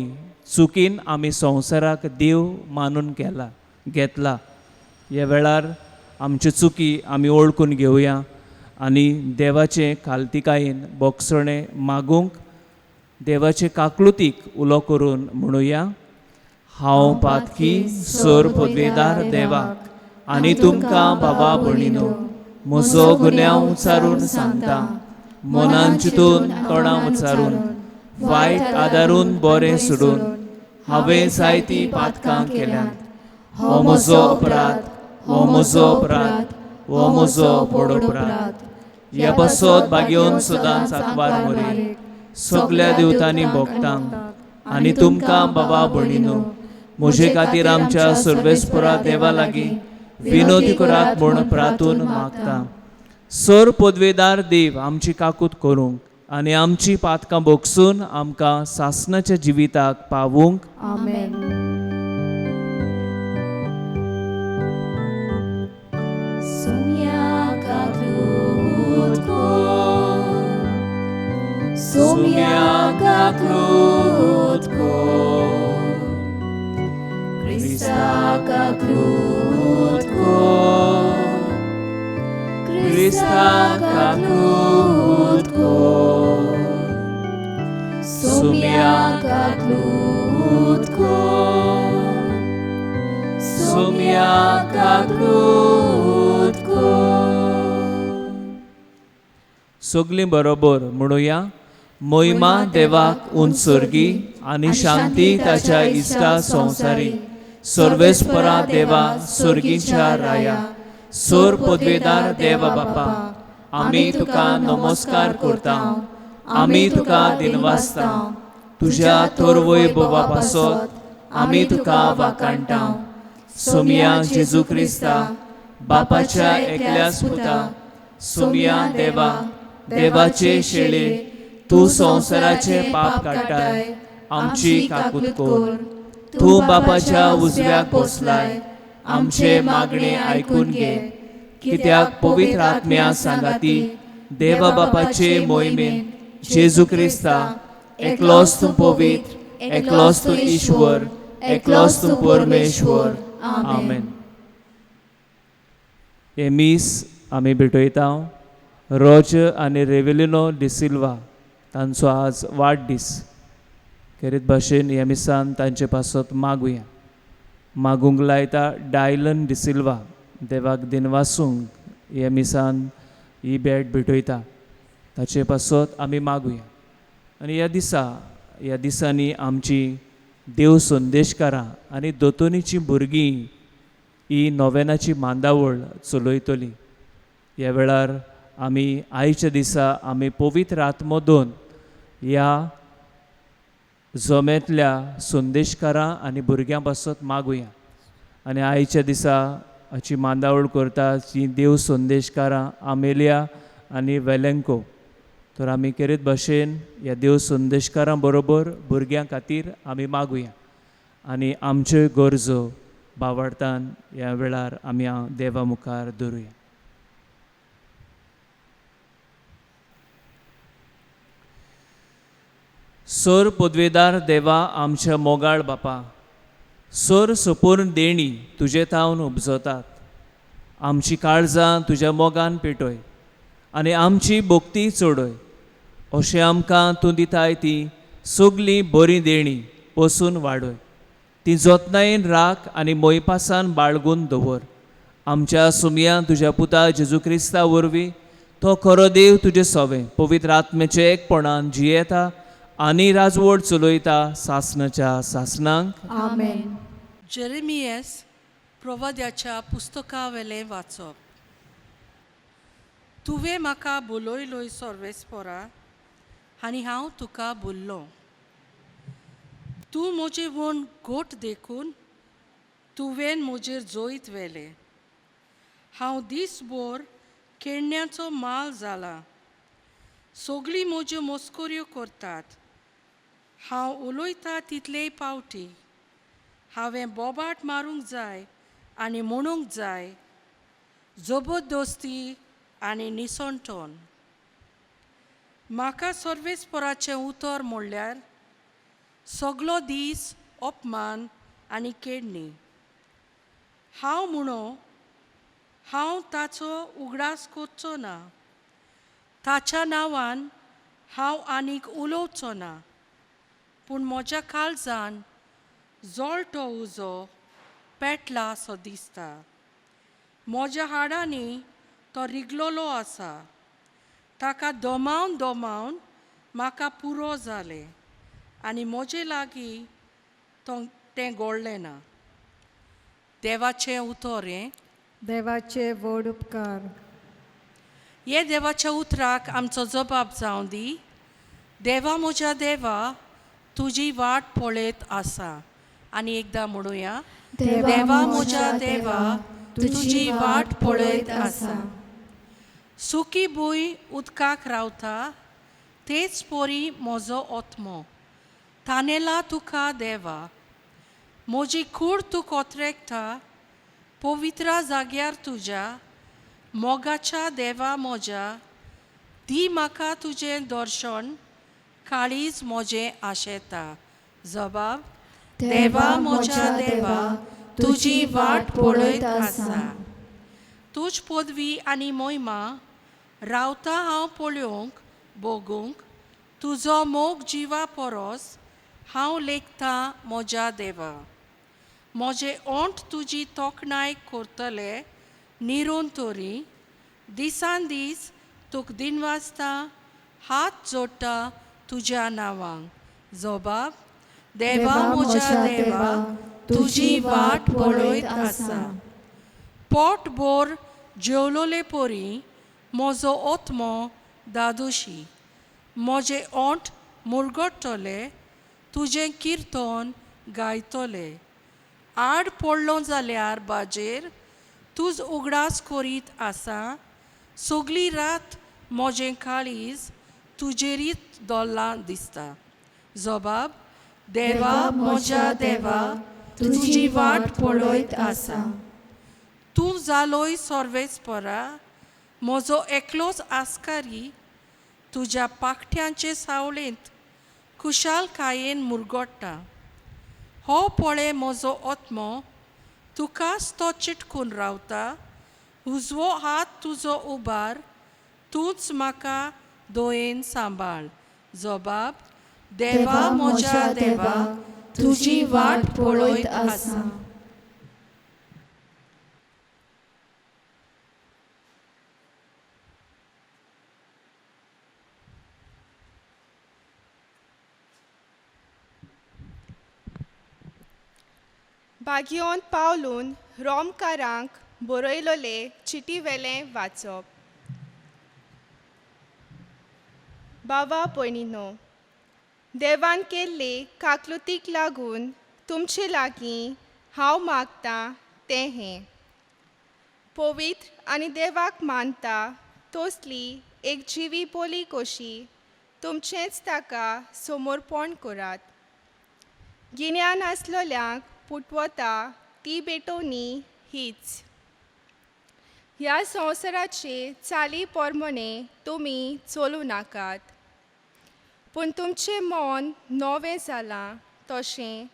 चुकीन आमी संवसाराक देव मानून घेतला. ह्या वेळार आमच्यो चुकी आमी ओळखून घेवया आनी देवाचे खालतिकायेन बोगसणे मागूंक देवाचे काकलुतीक उलो करून म्हणुया. हांव पातकी सोर पदवेदार देवाक आनी तुमकां बाबा भणीनो म्हजो गुन्यांव उचारून सांगता. मनान चिंतून तोंडां उचारून वायट आदारून बरें सोडून हांवें जायतीं पातकां केल्यांत. हो म्हजो अपराध, हो म्हजो अपराध, हो म्हजो व्हड अपराध. ह्या बसत बागेवन सदांच आंकवार मोरे सगळ्या देवतांनी भोगतांक आनी तुमकां बाबा भणीनो म्हजे खातीर आमच्या सर्वेस्परा देवा लागीं विनोदी करात म्हूण प्रार्थून मागता. सर पदवेदार देव आमची काकूत करूंक आनी आमची पातकां भोगसून आमकां सासणाच्या जिविताक पावूंक. आमेन. सगलीं बरोबर म्हणुया. महिमा देवाक उंचर्गी आनी शांती ताच्या इश्टा संवसारी. सर्वेस्परा देवा सर्गीच्या राया. सोर पदवेदार देवा बापा आमी तुका नमस्कार करता. आमी तुका दिनवासता. तुज्या थोरवय बोवा पासत आमी तुका वाकाणटा. सोमिया जेजू क्रिस्ता बापाच्या एकल्याच पुता. सोमिया देवा देवाचे शेळे तूं संवसाराचे पाप काडटाय आमची काकूत कोर. तूं बापाच्या उजव्याक बसलाय आमचे मागणे आयकून घे. कित्याक पवित्र आत्म्या सांगाती देवा बापाचे मोहिमेन जेजू क्रिस्ता एकलोच तूं पवित्र, एकलोच तूं ईश्वर, एकलोच तूं परमेश्वर. आमेन. हे मीस आमी भेटयता रोज आनी रेवेलिनो डिसिल्वा तांचो आज वाडदीस. खेरीत भाशेन ह्या मिसान तांचे पासत मागुया. मागूंक लायता डायलन डिसिल्वा देवाक दिनवासूंक ह्या मिसान ही भेट भेटयता ताचे पासत आमी मागुया. आनी ह्या दिसांनी आमची देव संदेशकारां आनी दोतोनीचीं भुरगीं ही नोवेनाची मांदावळ चलयतलीं. ह्या वेळार आमी आयच्या दिसा आमी पवित्र आत्मोदोन ह्या जोमेतल्या संदेशकारां आनी भुरग्यां पासत मागुया. आनी आयच्या दिसा हाची मांदावळ करता जी देव संदेशकारां आमेलिया आनी वेलेंको. तर आमी केरीत भाशेन ह्या देव संदेशकारां बरोबर भुरग्यां खातीर आमी मागुया आनी आमच्यो गरजो बावडतान ह्या वेळार आमी देवा मुखार दवरुया. सोर पदवेदार देवा आमच्या मोगाळ बापा, सोर सोपून देणी तुजे तावन उपजतात. आमची काळजां तुज्या मोगान पेटोय आनी आमची भोक्ती चोडय. अशें आमकां तूं दिताय ती सगली बरी देणी पसून वाडय. ती जतनायेन राख आनी मोयपासान बाळगून दवर. आमच्या सुमया तुज्या पुता जेजू क्रिस्ता वरवीं तो खरो देव तुजे सोवें पवित्र आत्म्याचे एकपणान जियेता आनी राजवट चलयता सासनाच्या सासनांक. आमेन. जेरेमियस प्रवाद्याच्या पुस्तका वेलें वाचप. तुवें म्हाका बोलयलोय सर्वेस्परा आनी हांव तुका बोल्लो. तूं म्हजें म्हूण गोठ देखून तुवें म्हजेर जोयत वेले. हांव दिसभर खेळण्याचो माल जाला. सगळीं म्हज्यो मस्कऱ्यो करतात. हांव उलयतां तितलेय पावटी. हांवें बोबाट मारूंक जाय आनी म्हणूंक जाय जबरदस्ती आनी निसणटोन. म्हाका सर्वेस्पराचें उतर म्हणल्यार सगलो दीस अपमान आनी केडणी. हांव म्हणो हांव ताचो उगडास करचो ना. ताच्या नांवान हांव आनीक उलोवचो ना. पूण म्हज्या काळजान जळटो उजो पेटला सो दिसता. म्हज्या हाडांनी तो रिगलोलो आसा. ताका दोमावन दोमावन म्हाका पुरो जालें आनी म्हजे लागीं तें घडलें ना. देवाचें उतर हें. देवाचे व्हड उपकार. हे देवाच्या उतराक आमचो जबाब जावं दी. देवा म्हज्या देवा तुजी वाट पळयत आसा. आनी एकदां म्हणुया, देवा म्हज्या देवा तुजी वाट पळयत आसा. सुकी भूंय उदकाक रावता तेच परी म्हजो ओत्मो. तानेला तुका देवा. म्हजी कूड तूं कोत्रेकता पवित्र जाग्यार तुज्या. मोगाच्या देवा म्हज्या दी म्हाका तुजें दर्शन. काळीज म्हजें आशेता. जबाब. देवा म्हज्या देवा तुजी वाट पळयत आसा. तुज पदवी आनी मोहिमा रावता हांव पळोवंक भोगूंक. तुजो मोग जिवा परस हांव लेखतां म्हज्या देवा. म्हजे ओंठ तुजी तोखणाय करतले निरून तोरी. दिसान दीस तुक दिनवासता हात जोडटा तुज्या नांवांक. जबाब. देवा म्हज्या देवा तुजी वाट पळयत आसा. पोटभर जेवलोले परी म्हजो ओत्मो दादोशी. म्हजे ओंठ मुरगडटले तुजें किर्तन गायतले. आड पडलो जाल्यार बाजेर तुज उगडास करीत आसा. सगली रात म्हजें काळीज तुजेरीत दोल्लां दिसता. जबाब. देवा म्हज्या देवा तुजी वाट पळयत आसा. तूं जालोय सर्वेस्परा म्हजो एकलोच आस्कारी. तुज्या पाखट्यांचे सावळेंत खुशालकायेन मुरगडटा. हो पळय म्हजो ओत्मो तुकाच तो चिटकून रावता. उजवो हात तुजो उबार. तूंच म्हाका दोयेन सांबाळ. जबाब. देवा म्हज्या देवा तुजी वाट पळयत आसा. बागयोन पावलून रोमकारांक बरयलोले चिटी वेलें वाचप. बाबा पयणीनो, देवान केल्ले काकलुतीक लागून तुमचे लागीं हांव मागतां तें हें. पवित्र आनी देवाक मानता तसली एक जिवी बोली कशी तुमचेंच ताका समर्पण करात. गिन्यान आसलेल्यांक पुटवता ती बेटोवनी हीच. ह्या संवसाराचे चाली प्रमाणे तुमी चलूं नाकात, पूण तुमचें मन नवें जालां तशें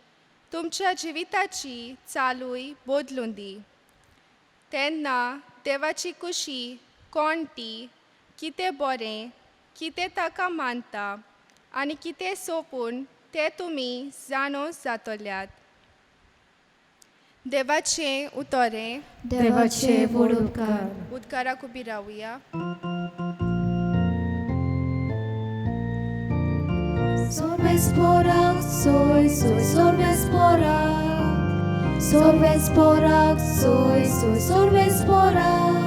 तुमच्या जिविताची चालूय बदलून दी. तेन्ना देवाची कुशी कोण ती, कितें बरें, कितें ताका मानता आनी कितें सोपून तें तुमी जाणो जातल्यात. देवाचें उतोरें. देवाचे व्हड उपकार. उद्गाराक उबी रावया. Sorvesporak, soy, sorvesporak. Sorvesporak, soy, sorvesporak.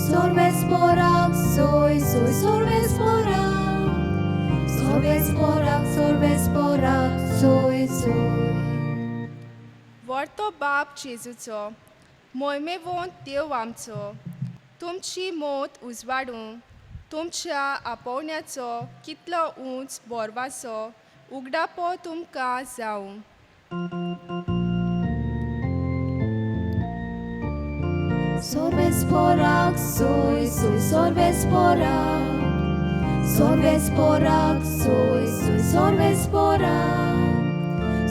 Sorvesporak, soy, sorvesporak. Sorvesporak, soy. वर्तो बाप जेजूचो, मोहिमेवंत देव आमचो, तुमची मोत उजवाडूं, तुमच्या आपोवण्याचो कितलो उंच बोरवासो उगडापो तुमकां जावं. Sorvesporak, soy, sorvesporak. Sorvesporak, soy, sorvesporak.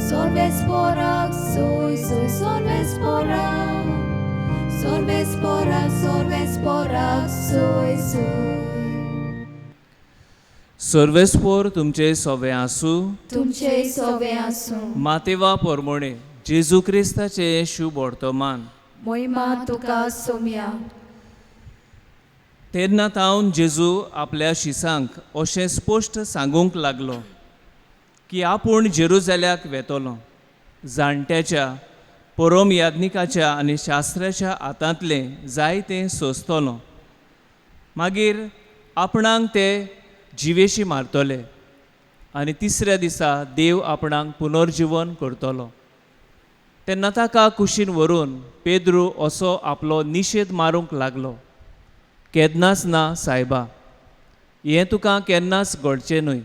Sorvesporak, soy, sorvesporak. Sorvesporak, soy. सर्वेस्पोर तुमचे सोवे आसूं. तुमचे सोवे आसूं. मातेवा पोरमोणे जेजू क्रिस्ताचे शुभ वर्तमान. मोहिमा तुका सोम्या. तेन्ना तावन जेजू आपल्या शिसांक अशें स्पश्ट सांगूंक लागलो की आपूण जेरुजाल्याक वेतलो, जाणट्याच्या, परम याज्ञिकाच्या आनी शास्त्राच्या हातांतलें जाय तें सोंसतलो. मागीर आपणाक ते जिवेशी मारतले आनी तिसऱ्या दिसा देव आपणाक पुनर्जीवन करतलो. तेन्ना ताका कुशीन व्हरून पेद्रू असो आपलो निशेध मारूंक लागलो, केन्नाच ना सायबा, हें तुका केन्नाच घडचें न्हय.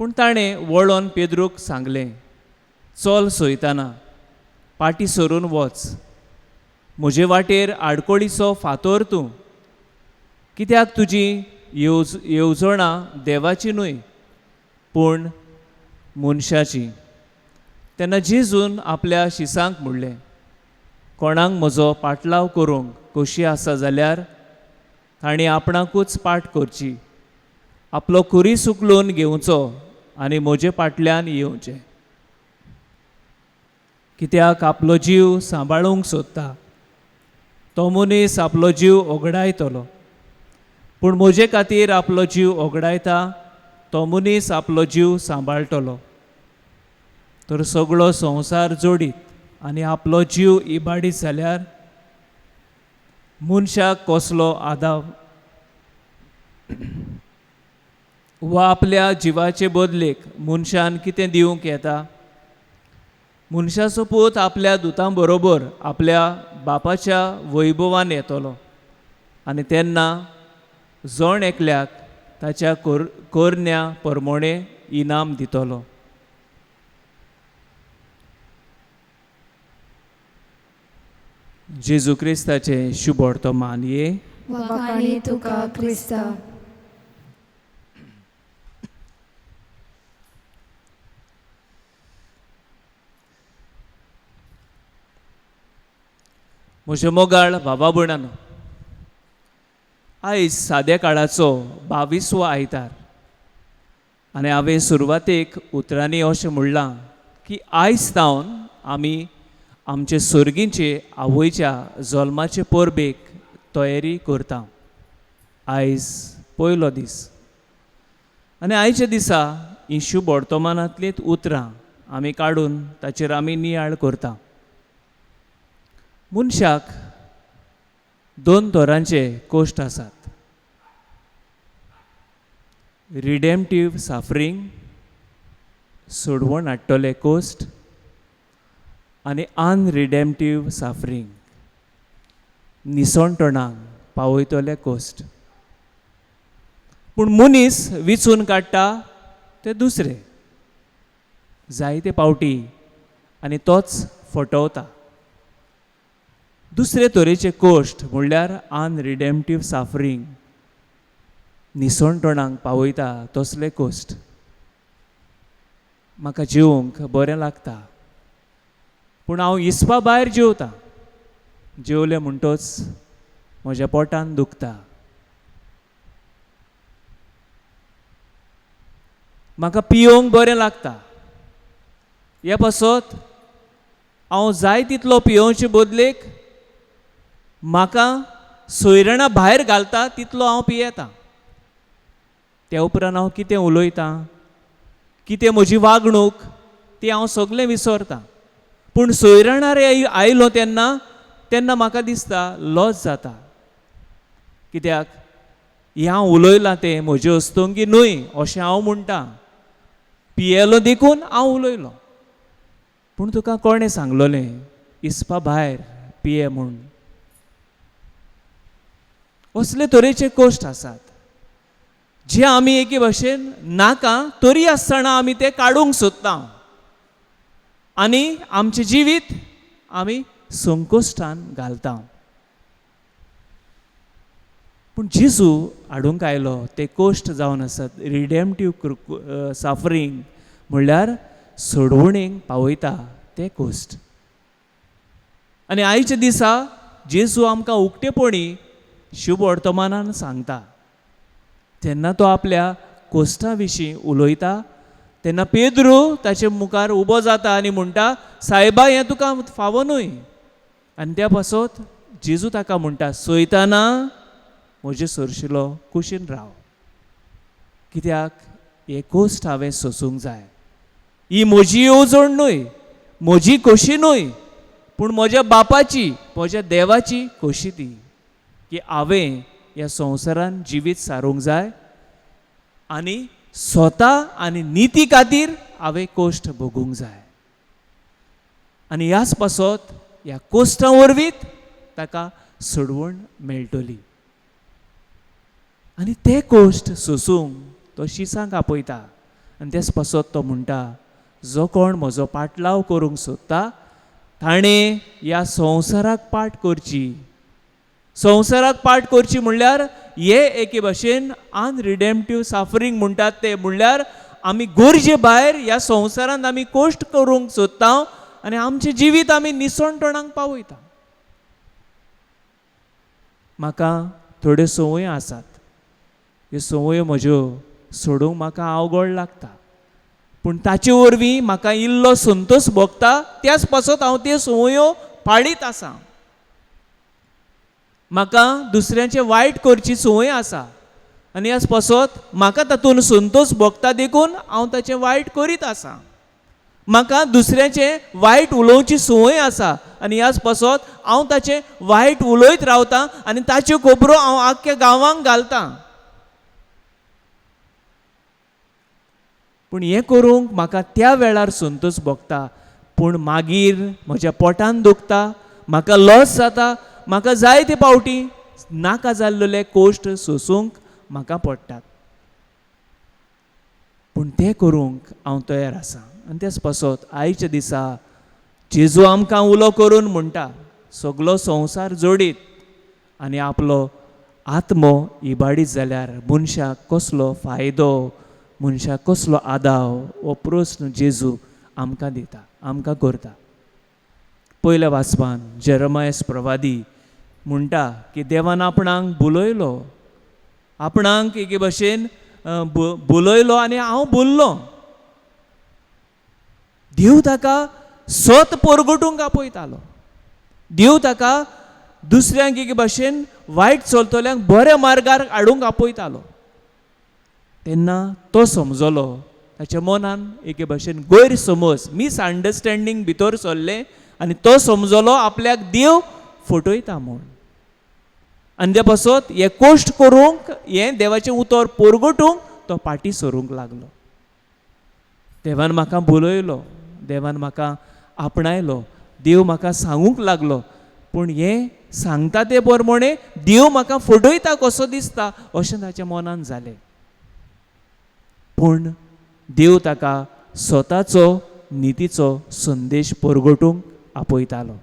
पूण ताणें वळोन पेद्रूक सांगलें, चल सोयताना, पाटी सरून वच. म्हजे वाटेर आडकोळीचो फातर तूं, कित्याक तुजी येवजणां देवाची न्हय पूण मनशाची. तेन्ना जेजून आपल्या शिसांक म्हणलें, कोणाक म्हजो पाटलाव करूंक खोशी आसा जाल्यार तांणी आपणाकूच पाट करची, आपलो कुरी सुकलून घेवचो आनी म्हजे फाटल्यान येवचें. कित्याक आपलो जीव सांबाळूंक सोदता तो मनीस आपलो जीव ओगडायतलो, पूण म्हजे खातीर आपलो जीव ओगडायता तो मनीस आपलो जीव सांबाळटलो. तर सगळो संवसार जोडीत आनी आपलो जीव इबाडीत जाल्यार मनशाक कसलो आदार वा आपल्या जिवाचे बदलेक मनशान कितें दिवंक येता. मनशाचो पूत आपल्या दुतां बरोबर आपल्या बापाच्या वैभवान येतलो आनी तेन्ना जण एकल्याक ताच्या करण्या प्रमाणे इनाम दितलो. जेजू क्रिस्ताचे शुभ वर्तमान. ये वखाणी तुका क्रिस्ता. म्हज्या मोगाळ भावा भयणांनो, आयज साद्या काळाचो 22वो आयतार आनी हांवें सुरवातेक उतरांनी अशें म्हणलां की आयज तावन आमी आमचे सर्गींचे आवयच्या जल्माचे परबेक तयारी करता. आयज पयलो दीस आनी आयच्या दिसा ही शुभ वर्तमानांतलींच उतरां आमी काडून ताचेर आमी नियाळ करता. मनशाक दोन तरांचे कश्ट आसात, रिडेम्पटीव सफरींग सोडवण हाडटले कोस्ट आनी अनरिडेम्पटीव सफरींग निसणटणांक पावयतले कोस्ट. पूण मनीस विचून काडटा ते दुसरे जायते पावटी आनी तोच फटवता. दुसरे तरेचे कोश्ट म्हणल्यार अनरिडेम्पटीव सफरींग निसणटणांक पावयता तसले कोश्ट म्हाका जेवंक बरें लागता. पूण हांव हिसपा भायर जेवतां. जेवले म्हणटच म्हज्या पोटान दुखता. म्हाका पियोंक बरें लागता. हे पासत हांव जाय तितलो पियोवचे बदलेक म्हाका सोयरणां भायर घालता तितलो हांव पियेतां. त्या उपरांत हांव कितें उलयतां, कितें म्हजी वागणूक ती हांव सगळें विसरतां. पूण सोयरणारे आयलो तेन्ना म्हाका दिसता लॉस जाता. कित्याक हें हांव उलयलां तें म्हजे अस्तंगी न्हय अशें हांव म्हणटां. पियेलो देखून हांव उलयलो. पूण तुका कोणें सांगलोलें हिसपा भायर पिये म्हूण? असले तरेचे कोश्ट आसात जे आमी एके भाशेन नाका तरी आसतना आमी ते काडूंक सोदता आनी आमचें जिवीत आमी संकोश्टान घालता. पूण जेजू हाडूंक आयलो ते कोश्ट जावन आसात रिडेम्पटीव सफरींग म्हणल्यार सोडवणेक पावयता ते कोश्ट. आनी आयच्या दिसा जेजू आमकां उक्तेपणी शुभ वर्तमानान सांगता. तेन्ना तो आपल्या कोश्टा विशीं उलयता तेन्ना पेद्रू ताचे मुखार उबो जाता आनी म्हणटा सायबा हें तुका फावो न्हय. आनी त्या पासत जेजू ताका म्हणटा सोयताना म्हजे सरशिलो कुशीन राव. कित्याक हे कोश्ट हांवें सोसूंक जाय. ही म्हजी येवजण न्हय, म्हजी खोशी न्हय, पूण म्हज्या बापाची म्हज्या देवाची खोशी ती की हांवें ह्या संवसारान जिवीत सारूंक जाय आनी स्वता आनी निती खातीर हांवें कोश्ट भोगूंक जाय. आनी ह्याच पासत ह्या कोश्टा वरवींच ताका सोडवण मेळटली. आनी ते कोश्ट सोसूंक तो शिसांक आपयता. आनी तेच पासत तो म्हणटा जो कोण म्हजो पाटलाव करूंक सोदता ताणें ह्या संवसाराक पाट करची. संवसाराक पाट करची म्हणल्यार हे एके भाशेन अनरिडेम्पटीव सफरींग म्हणटात ते म्हणल्यार आमी गरजे भायर ह्या संवसारांत आमी कोश्ट करूंक सोदता आनी आमचें जिवीत आमी निसणटणांक पावयता. म्हाका थोड्यो संवयो आसात. ह्यो संवयो म्हज्यो सोडूंक म्हाका अवघड लागता. पूण ताचे वरवीं म्हाका इल्लो संतोश भोगता. त्याच पासत हांव त्यो संवयो पाळीत आसां. म्हाका दुसऱ्यांचें वायट करची संवय आसा आनी ह्याच पासत म्हाका तातूंत संतोश भोगता देखून हांव ताचें वायट करीत आसां. म्हाका दुसऱ्याचें वायट उलोवची संवय आसा आनी ह्याच पासत हांव ताचें वायट उलयत रावतां आनी ताच्यो खबरो हांव आख्ख्या गांवांक घालतां. पूण हें करूंक म्हाका त्या वेळार संतोश भोगता. पूण मागीर म्हज्या पोटान दुखता, म्हाका लॉस जाता. म्हाका जाय ते पावटी नाका जाल्लेले कोश्ट सोसूंक म्हाका पडटात. पूण तें करूंक हांव तयार आसां. आनी तेच पासत आयच्या दिसा जेजू आमकां उलो करून म्हणटा सगलो संवसार जोडीत आनी आपलो आत्मो इबाडीत जाल्यार मनशाक कसलो फायदो, मनशाक कसलो आदाव हो प्रस्न जेजू आमकां दिता, आमकां करता. पयल्या वाचपान जेरमायास प्रवादी म्हणटा की देवान आपणाक बुलयलो, आपणाक एके भाशेन बुलयलो आनी हांव बुल्लो. देव ताका सत परगटूंक आपयतालो. देव ताका दुसऱ्यांक एके भाशेन वायट चलतल्यांक बऱ्या मार्गार हाडूंक आपयतालो. तेन्ना तो समजलो, ताच्या मनान एके भाशेन गैरसमज मिसअंडरस्टँडींग भितर सरलें आनी तो समजलो आपल्याक देव फटयता म्हूण. आनी त्या पासत हे कोश्ट करूंक हें देवाचें उतर परगटूंक तो फाटीं सरूंक लागलो. देवान म्हाका बोलयलो, देवान म्हाका आपणायलो, देव म्हाका सांगूंक लागलो. पूण हें सांगता ते प्रमाणे देव म्हाका फटयता कसो दिसता अशें ताच्या मनान जालें. पूण देव ताका स्वताचो नितीचो संदेश परगटूंक आपयतालो.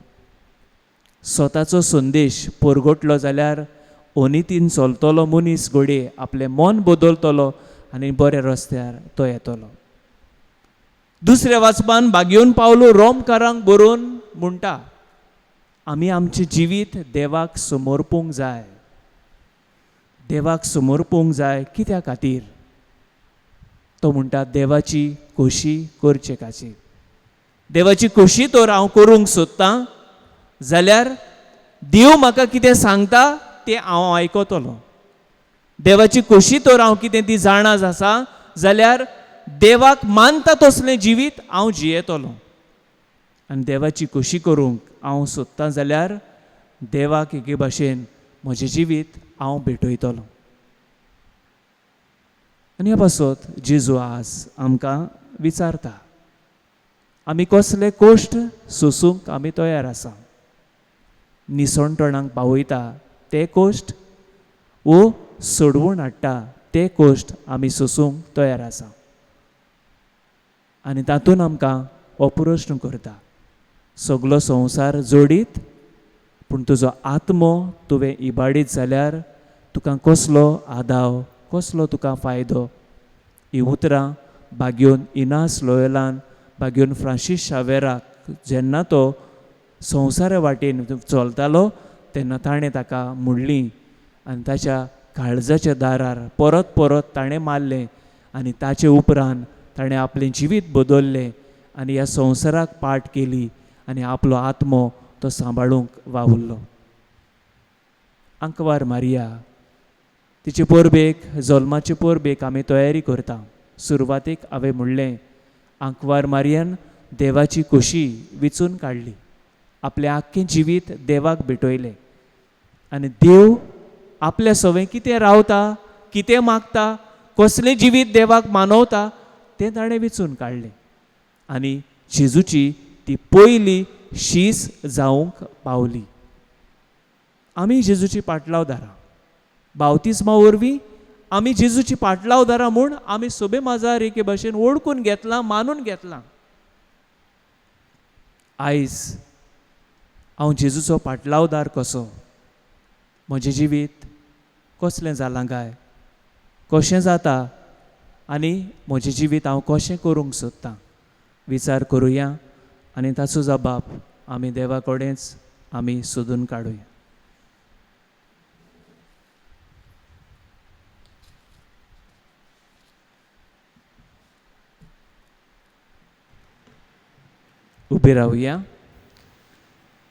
स्वताचो संदेश परगटलो जाल्यार अनितीन चलतलो मनीस घडये आपलें मन बदलतलो आनी बऱ्या रस्त्यार तो येतलो. दुसऱ्या वाचपान भाग्योन पावलो रोमकारांक बरोवन म्हणटा, आमी आमचें जिवीत देवाक समर्पूंक जाय. देवाक समर्पूंक जाय कित्या खातीर? तो म्हणटा देवाची खोशी करचे खातीर. देवाची खोशी तर हांव करूंक सोदतां जाल्यार देव म्हाका कितें सांगता तें हांव आयकतलों. देवाची खोशी तर हांव कितें ती जाणाच आसा जाल्यार देवाक मानता तसलें जिवीत हांव जियेतलों. आनी देवाची खोशी करूंक हांव सोदतां जाल्यार देवाक एके भाशेन म्हजें जिवीत हांव भेटयतलों. आनी ह्या पासत जेजू आज आमकां विचारता, आमी कसले कोश्ट सोसूंक आमी तयार आसा? निसणटणांक पावयता ते कोश्ट वो सोडवून हाडटा ते कोश्ट आमी सोसूंक तयार आसा. आनी तातूंत आमकां हो प्रश्न करता, सगलो संवसार जोडीत पूण तुजो आत्मो तुवें इबाडीत जाल्यार तुका कसलो आदाव, कसलो तुका फायदो? ही उतरां भाग्योन इनास लोयलान भाग्योन फ्रांसीस शावेराक जेन्ना तो संवसारा वाटेन चलतालो तेन्ना ताणें ताका म्हणलीं आनी ताच्या काळजाच्या दारार परत परत ताणें मारलें. आनी ताचे उपरांत ताणें आपलें जिवीत बदललें आनी ह्या संवसाराक पाट केली आनी आपलो आत्मो तो सांबाळूंक वावुरलो. आंकवार मारिया तिचे परबेक, जल्माचे परबेक आमी तयारी करता. सुरवातेक हांवें म्हणलें, आंकवार मारयान देवाची खोशी विचून काडली, आपलें आख्खें जिवीत देवाक भेटयलें. आनी देव आपल्या सवय कितें रावता, कितें मागता, कसलें जिवीत देवाक मानवता तें ताणें विचून काडलें. आनी जेजूची ती पयली शीस जावंक पावली. आमी जेजूची पाटलावदारां, बावतिस्मा वरवीं आमी जेजूची पाटलावदारां म्हूण आमी सोबे माजार एके भाशेन वळखून घेतलां, मानून घेतलां. आयज हांव जेजूचो पाटलावदार कसो? म्हजें जिवीत कसलें जालां काय, कशें जाता आनी म्हजें जिवीत हांव कशें करूंक सोदतां? विचार करुया आनी ताचो जबाब आमी देवा कडेंच आमी सोदून काडुया. उबे रावया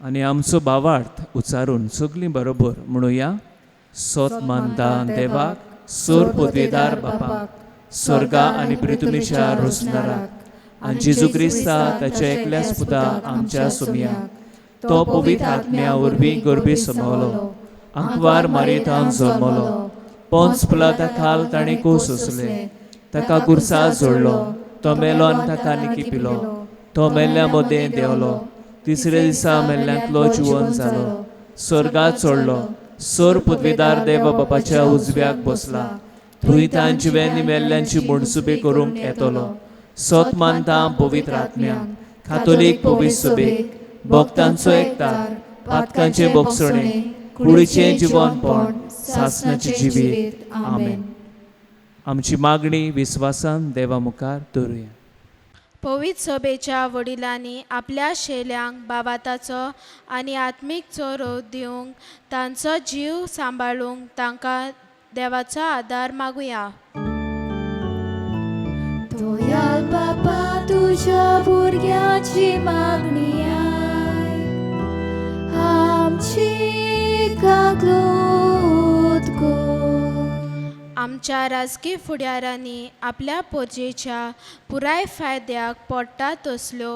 आनी आमचो भावार्थ उच्चारून सगलीं बरोबर म्हणुया. सोत मानता देवाक, सोर पदवेदार बापाक, स्वर्गा आनी पृथ्वीच्या रोसणाराक आनी जेजू क्रिस्ता ताच्या एकल्याच पुता आमच्या सुमयाक, तो पवित्र आत्म्या वरवीं गर्भे समवलो, आंकवार मारयेंतान जल्मलो, पोंच पिलाता खाल ताणें कूस सोंसलें, ताका कुर्सार जोडलो, तो मेलो आनी ताका निकी पिलो, तो मेल्ल्या मदें देंवलो, तिसऱ्या दिसा मेल्ल्यांतलो जिवन जालो, स्वर्गात चडलो, सोर पदवेदार देवा बापाच्या उजव्याक बसला, थंय तां जिवेंनी मेल्ल्यांची म्हणसुबे करूंक येतलो. सोत मानता पवित्र आत्म्याक, कातोलीक पवित्र सभेक, भक्तांचो एकठार, पातकांचे भोगसणे, कुडीचें जिवनपण, सासणाचें जिवीत. आमेन. आमची मागणी विस्वासान देवा मुखार दवरुया. पवित्र सभेच्या वडिलांनी आपल्या शेल्यांक बाबाताचो आनी आत्मीक चोरो दिवंक तांचो जीव सांबाळूंक तांकां देवाचो आदार मागुया. दयाल बापा तुझ्या भुरग्याची मागणी आय, आमची कागलोत कर. आमच्या राजकीय फुडाऱ्यांनी आपल्या पोरजेच्या पुराय फायद्याक पडटा तसल्यो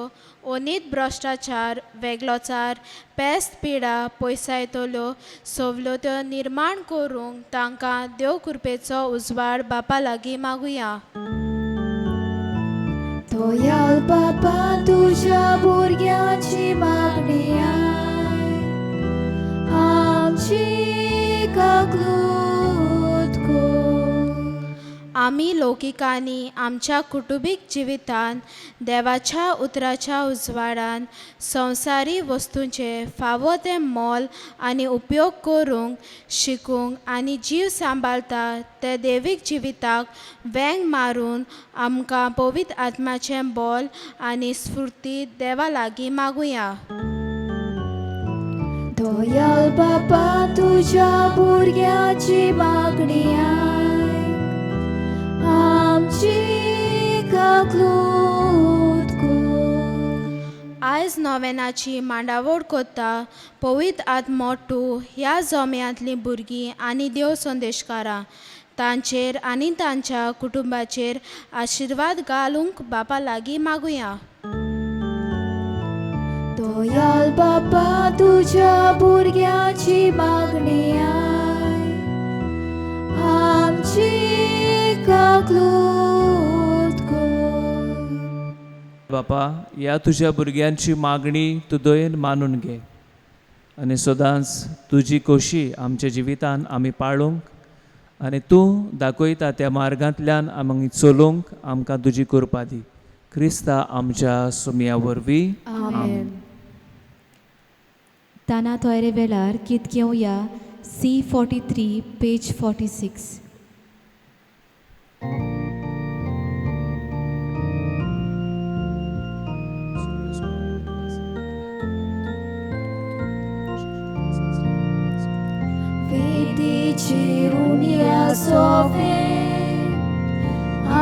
अनीत भ्रश्टाचार, वेगळोचार, पेस्त पिडा, पयसायतल्यो सवलत्यो निर्माण करूंक तांकां देव कृपेचो उजवाड बापा लागीं मागुया. दोयाल बापा तुझ्या भुरग्याची मागणी आय आमची काकलूत कर आमी लौकिकांनी आमच्या कुटुंबीक जिवितांत देवाच्या उतराच्या उजवाडान संवसारी वस्तूंचे फावो तें मोल आनी उपयोग करूंक शिकूंक आनी जीव सांबाळटा ते देवीक जिविताक वेंग मारून आमकां पवित्र आत्म्याचें बोल आनी स्फूर्ती देवा लागीं मागुया. दोयाल बापा तुझ्या भुरग्याची मागणी आय आमची काकलूत कर आयज नोवेनाची मांडावळ कोत्ता पवित्र आत्मो टू ह्या जोम्यांतलीं भुरगीं आनी देव संदेशकारां तांचेर आनी तांच्या कुटुंबाचेर आशिर्वाद घालूंक बापा लागीं मागुया. दोयाल बापा तुझ्या भुरग्याची मागणी आय आमची काकलूत कर बापा ह्या तुज्या भुरग्यांची मागणी तुदोयन मानून घे आनी सदांच तुजी खोशी आमच्या जिवितान आमी पाळूंक आनी तूं दाखयता त्या मार्गांतल्यान आमी चलूंक आमकां तुजी कृपा दी. क्रिस्ता आमच्या सुमया वरवीं आमेन. ताना तोयरे वेळार गीत घेवया C43 पेज 46. वेदीची उनिया सोवे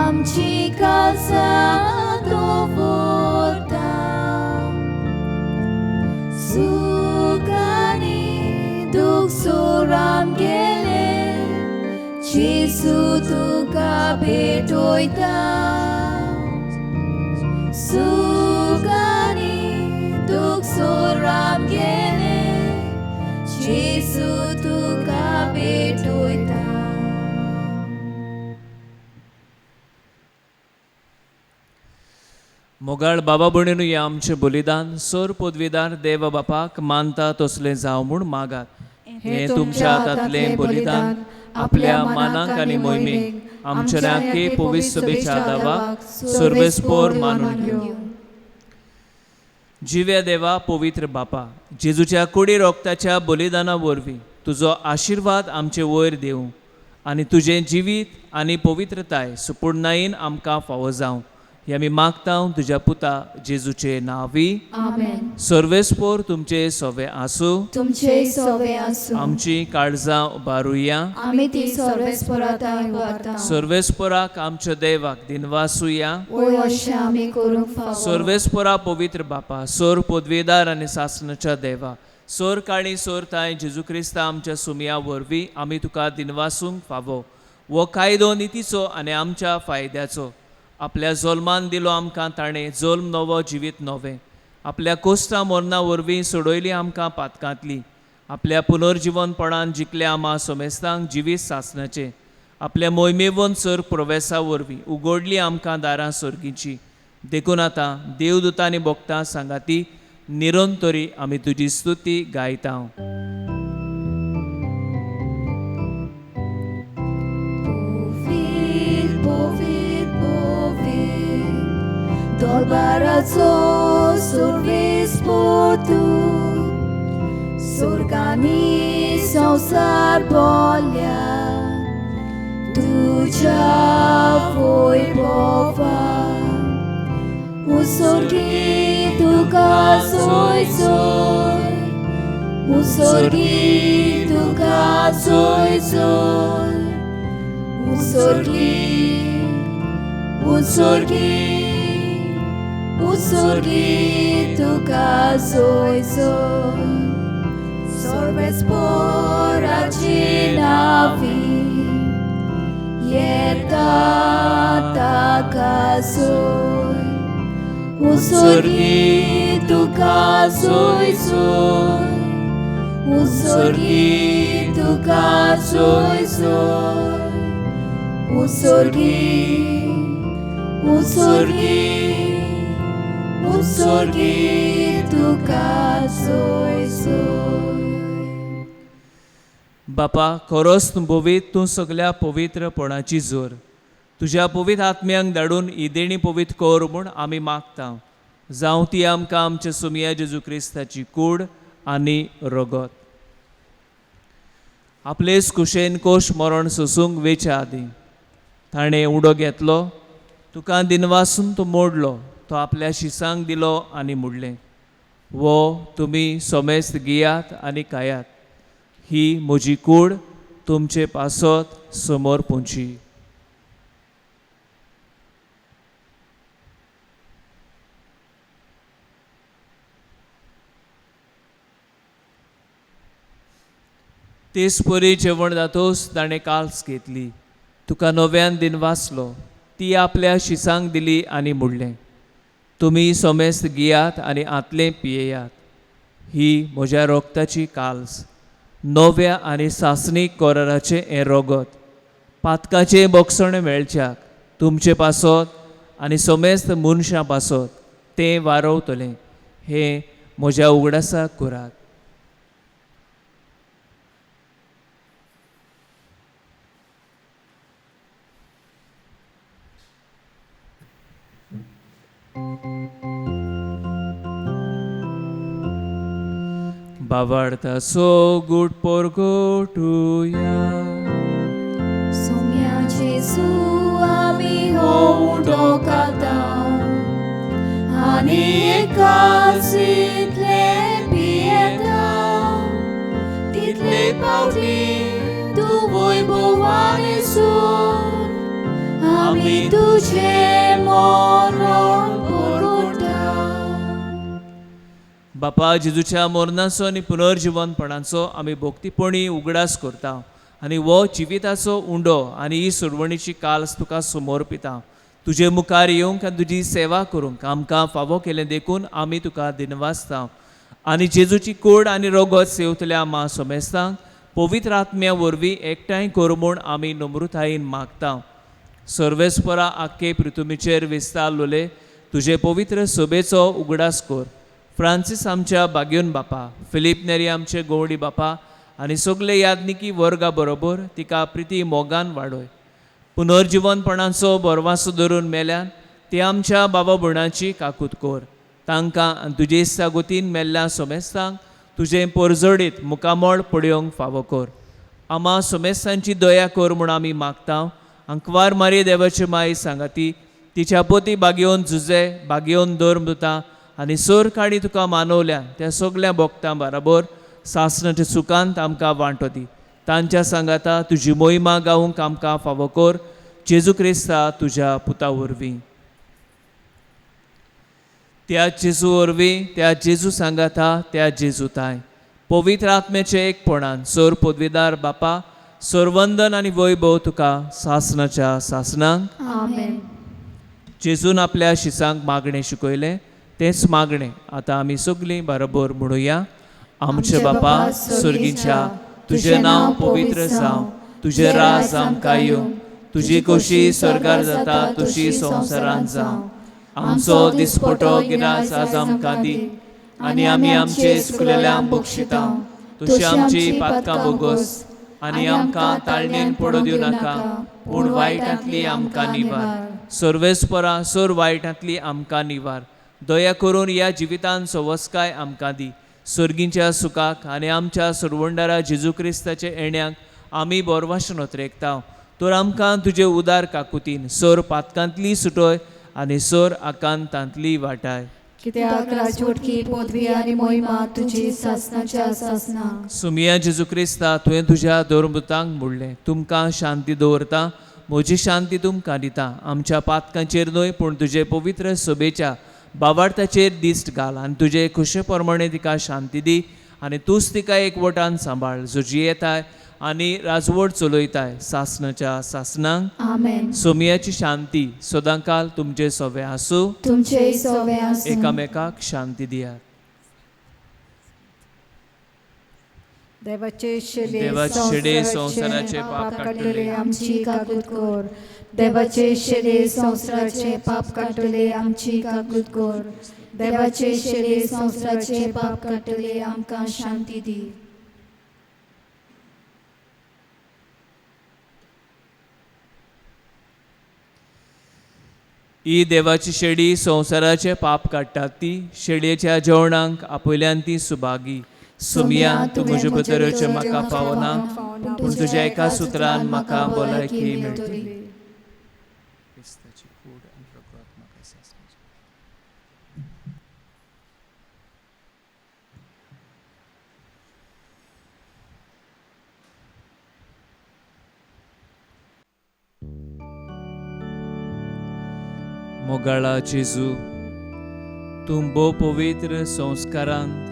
आमची काळजां दवरता सूख आनी दूख सोराम गेले जेजू तुका भेटोयता सूख आनी दूख सोराम गेले जेजू तुका भेटोयता. मोगाळ बाबा भयणीनो हें आमचें बलिदान सोर पदवीदार देव बापाक मानता तसलें जावं म्हूण मागात. हें तुमच्या हातांतलें बलिदान आपल्या मानाक आनी मोहिमेक आमच्या नाके पवित्र सभेच्या दावाक सर्वेस्पोर मानून घेवं. जिव्या देवा पवित्र बापा जेजूच्या कुडी रोगताच्या बलिदाना वरवीं तुजो आशिर्वाद आमचे वयर देवं आनी तुजें जिवीत आनी पवित्रताय सुपूर्णायेन आमकां फावो जावं हें आमी मागतां तुज्या पुता जेजूचे नांवी. आमेन. सर्वेस्पोर तुमचे सोवे आसूं तुमचे सोवे आसूं आमची काळजां उबारुया. आमी ती सर्वेस्पराताय वारता सर्वेस्पोराक आमच्या देवाक दिनवासुया. ओय अशें आमी करूंक फावो. सर्वेस्पोरा पवित्र बापा सोर पदवीदार आनी सासणाच्या देवा सोर काळी सोर ताय जेजू क्रिस्ता आमच्या सुमया वरवीं आमी तुका दिनवासूंक फावो. वो कायदो नितीचो आनी आमच्या फायद्याचो आपल्या जोल्मान दिलो आमकां ताणें जोल्म नवो जिवीत नवें आपल्या कोश्टा मरणा वरवीं सोडयली आमकां पातकांतली आपल्या पुनर्जिवनपणान जिखल्या आमा सोमेस्तांक जिवीत सासणाचें आपल्या मोहिमेवन सर प्रवेसा वरवीं उगडली आमकां दारां सर्गीची देखून आतां देवदूतांनी भोगतां सांगाती निरंतरी आमी तुजी स्तुती गायता. Dolbarazo सर्वेस्पोर तूं सुर्गांनी संवसार बोल्या तुज्या वैभवान उसर्गी तुका सोय सोय उसर्गी तुका सोय सोय उसर्गी उसर्गी उसर्गी तुका सोय सोय सर्वेस्पोराची नावी येता ताका सोय उसर्गी तुका सोय सोय उसर्गी तुका सोय सोय उसर्गी उसर्गी उत्सर्गी तुका सोय सोय. बापा खरोच तूं पवित्र, तूं सगळ्या पवित्रपणाची जोर. तुज्या पवित्र आत्म्यांक धाडून ही देणी पवित्र कर म्हूण आमी मागता. जावं ती आमकां आमच्या सुमया जेजू क्रिस्ताची कूड आनी रगत. आपलेच कुशेन कोश मरण सोसूंक वेच्या आदीं ताणें उडो घेतलो, तुका दिनवासून तो मोडलो, तो आपल्या शिसांक दिलो आनी मुडलें. वो तुमी सोमेस्त गियात आनी खायात. ही म्हजी कूड तुमचे पासत समोर पोंची. तेच परी जेवण जातोच ताणें काल्स घेतली, तुका नव्यान दिन वाचलो, ती आपल्या शिसांक दिली आनी मुडलें. तुमी सोमेस्त गियात आनी आतलें पियेयात. ही म्हज्या रोगताची काल्स, नव्या आनी सासणीक कोराराचें हें रगत. पातकाचें बोगसण मेळच्याक तुमचे पासत आनी सोमेस्त मनशां पासत तें वारवतलें. हें म्हज्या उगडासाक करात. बावार्थाचो गूट पोरगोटुया. सोम्या जेजू आमी हो उडो खाता आनी एकाच इतले पियेता. तितले पावटी तूं वैभवान येसून आमी तुझे मरण परगोटा. बापा जेजूच्या मरणाचो आनी पुनर्जिवनपणाचो आमी भोक्तीपणी उगडास करता आनी वो जिविताचो उंडो आनी ही सोडवणीची काल्स तुका समर्पिता. तुजे मुखार येवंक आनी तुजी सेवा करूंक आमकां फावो केलें देखून आमी तुका दिनवासता. आनी जेजूची कूड आनी रगत सेवतल्या मा सोमेस्तांक पवित्र आत्म्या वरवीं एकठांय कर म्हूण आमी नम्रतायेन मागता. सर्वेस्परा आख्खे पृथ्वीचेर विस्तारलोले तुजे पवित्र सभेचो उगडास कर. फ्रांसीस आमच्या बागेवन बापा, फिलीप नेरी आमचे गवडी बापा आनी सगळे यादनिकी वर्गा बरोबर तिका प्रिती मोगान वाडय. पुनर्जिवनपणाचो बरवासो धरून मेल्यान ते आमच्या बाबा भयणाची काकूत कर. तांकां आनी तुजे इस्तागोतीन मेल्ल्या सोमेस्तांक तुजें परजडीत मुखामोळ पडयोंक फावो कर. आमा सोमेस्तांची दया कर म्हूण आमी मागता. अंकवार मारी देवाची माय सांगाती, तिच्या पोती बागेवन झुजे, बागेवन धर्मदुतां आनी सोर काडी तुका मानवल्या त्या सगळ्या भोगतां बरोबर सासणाच्या सुखांत आमकां वांटो दी. तांच्या सांगाता तुजी मोहिमा गावूंक आमकां फावो कर. जेजू क्रिस्ता तुज्या पुता वरवीं. त्या जेजू वरवीं, त्या जेजू सांगाता, त्या जेजूताय पवित्र आत्म्याचे एकपणान सोर पदवीदार बापा, सोरवंदन आनी वैभव तुका सासणाच्या सासणांक. आमेन. जेजून आपल्या शिसांक मागणें शिकयलें तेंच मागणें आतां आमी सगळीं बरोबर म्हणुया. आमचे बापा सुर्गीच्या, तुजें नांव पवित्र जावं, तुजें राज आमकां येवं, तुजी खोशी स्वर्गार जाता तशी संवसारांत जावं. आमचो दिसपटो गिरास आज आमकां दी आनी आमी आमचे चुकलेल्यांक बक्षिता. तशी आमची पातकां बोगोस आनी आमकां ताळणेन पडूं दिवं नाका, पूण वायटांतली आमकां निवार. सर्वेस्परा सोर वायटांतली आमकां निवार. दया करून ह्या जिवितान सवस्काय आमकां दी. सर्गींच्या सुखाक आनी आमच्या सोडवणदारा जेजू क्रिस्ताचे येण्याक आमी बोरवाशेन उतरेकता. तर आमकां तुजे उदार काकुतीन सोर पातकांतली सुटोय आनी सोर आकांतांतली वाटाय. कित्याक राजवटकी पदवी आनी मोहिमा तुजी सासणाच्या सासणांक. सुमिया जेजू क्रिस्ता तुवें तुज्या धर्मदुतांक म्हणलें, तुमकां शांती दवरता, म्हजी शांती तुमकां दिता. आमच्या पातकांचेर न्हय पूण तुजे पवित्र सभेच्या बाबार्थाचेर दिश्ट घाल आनी तुजे खुशे प्रमाणे तिका शांती दी आनी तूंच तिका एकवटान सांबाळ, जो जियेताय आनी राजवट चलयताय सासणाच्या सासणांक. आमेन. सोमियाची शांती सदांकाल तुमचे सोबे आसूं. तुमचे सोबे आसूं. एकामेकाक शांती दियात. देवाचे शेडे देवाचे संसाराचे पाप काढलेले आमची काकूत कोर. देवाचे शेडे संसाराचे पाप काढलेले आमची काकूत कोर. देवाचे शेडे संसाराचे पाप काढलेले आमकां शांती दी. ही देवाची शेडी संसाराचे पाप काडटा ती शेडयेच्या जेवणाक आपयल्यान ती सुभागी. सुमिया तूं म्हज्या भितरचे म्हाका पावना, पूण तुज्या एका सुत्रान म्हाका भलायकी मेळटली. मोगाळा जेजू, तूं भोव पवित्र संस्कारांत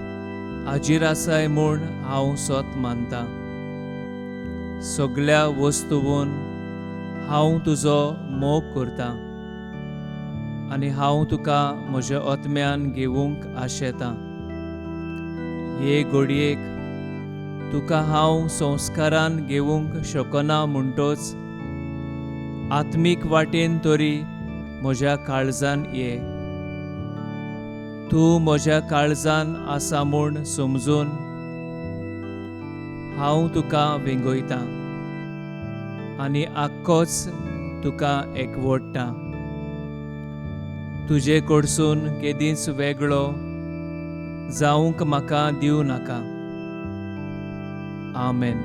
हाजीर आसाय म्हूण हांव सोत मानतां. सगळ्या वस्तूंवन हांव तुजो मोग करतां आनी हांव तुका म्हज्या आत्म्यान घेवूंक आशेतां. हे घडयेक तुका हांव संस्कारान घेवूंक शकना म्हणटोच आत्मीक वाटेन तरी म्हज्या काळजान ये. तूं म्हज्या काळजान आसा म्हूण समजून हांव तुका वेंगयतां आनी आख्खोच तुका एकवटतां. तुजे कडसून केदींच वेगळो जावंक म्हाका दिवं नाका. आमेन.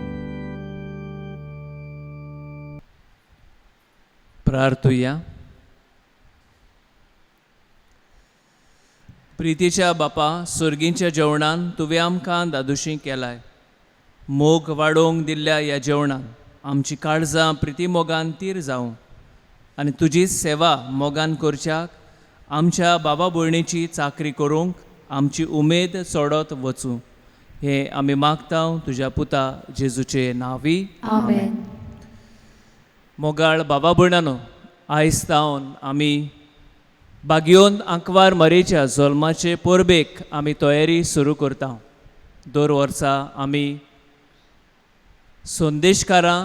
प्रार्थुया. प्रितीच्या बापा, सुर्गींच्या जेवणान तुवें आमकां दादोशी केलाय. मोग वाडोवंक दिल्ल्या ह्या जेवणान आमची काळजां प्रिती मोगान तीर जावं आनी तुजीच सेवा मोगान करच्याक आमच्या बाबा भयणीची चाकरी करूंक आमची उमेद चडत वचूं. हे आमी मागतां तुज्या पुता जेजूचे नांवी. आमेन. मोगाळ बाबा भयणानो, आयज सावन आमी बागयोन आंकवार मारयेच्या जल्माचे परबेक आमी तयारी सुरू करता. दर वर्सा आमी संदेशकारां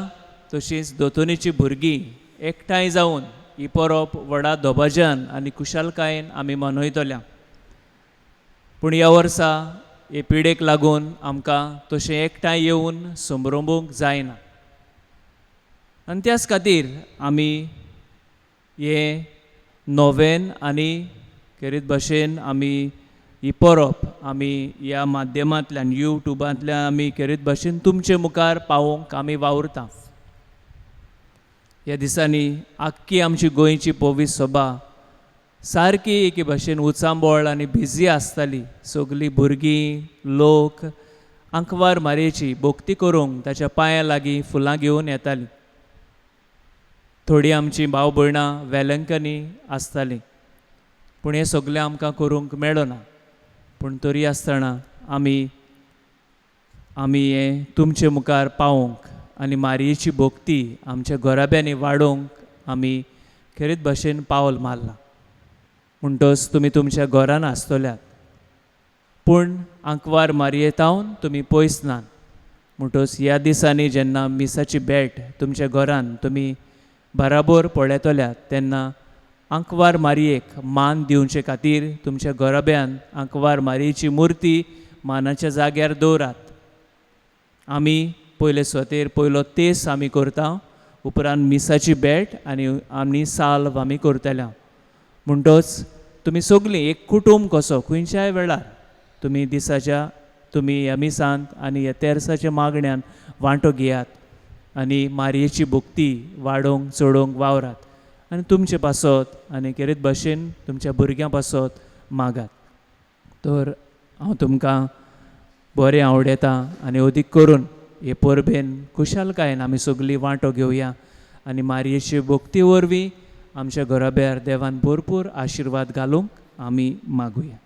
तशींच दोतोनीची भुरगीं एकठांय जावन ही परब व्हडा दबाज्यान आनी कुशालकायेन आमी मनयतल्या. पूण ह्या वर्सा हे पिडेक लागून आमकां तशें एकठांय येवन संभ्रमूंक जायना आनी त्याच खातीर आमी हे नोवेन आनी खेरीत भाशेन आमी ही परब आमी ह्या माध्यमांतल्यान यूट्यूबांतल्यान आमी खेरीत भाशेन तुमचे मुखार पावोवंक आमी वावुरता. ह्या दिसांनी आख्खी आमची गोंयची पवीत सभा सारकी एके भाशेन उचांबळ आनी बिजी आसताली. सगलीं भुरगीं लोक आंकवार मारयेची भोक्ती करूंक ताच्या पांयां लागीं फुलां घेवन येतालीं. थोडीं आमचीं भाव भयणां वेलंकनी आसतालीं, पूण हें सगलें आमकां करूंक मेळना. पूण तरी आसतना आमी हें तुमचे मुखार पावोवंक आनी मारयेची भोक्ती आमच्या घराब्यांनी वाडोवंक आमी खेरीत भाशेन पावल मारलां. म्हणटच तुमी तुमच्या घरान आसतल्यात, पूण आंकवार मारयेतावन तुमी पयस नात. म्हणटच ह्या दिसांनी जेन्ना मिसाची भेट तुमच्या घरान तुमी बराबर पळयतल्यात तेन्ना आंकवार मारयेक मान दिवचे खातीर तुमच्या घराब्यान आंकवार मारयेची मुर्ती मानाच्या जाग्यार दवरात. आमी पयले स्वतेर पयलो तेस आमी करता, उपरांत मिसाची भेट आनी साल्व आमी करतल्या. म्हणटच तुमी सगळीं एक कुटूंब कसो खंयच्याय वेळार तुमी तुमी ह्या मिसांत आनी ह्या तेरसाच्या मागण्यान वांटो घेयात आनी मारयेची भोक्ती वाडोवंक चडोवंक वावरात आनी तुमचे पासत आनी खेरीत भाशेन तुमच्या भुरग्यां पासत मागात. तर हांव तुमकां बरें आवडयता आनी अदीक करून हे परबेन कुशालकायेन आमी सगळीं वांटो घेवया आनी मारयेची भोक्ती वरवीं आमच्या घराब्यार देवान भरपूर आशिर्वाद घालूंक आमी मागुया.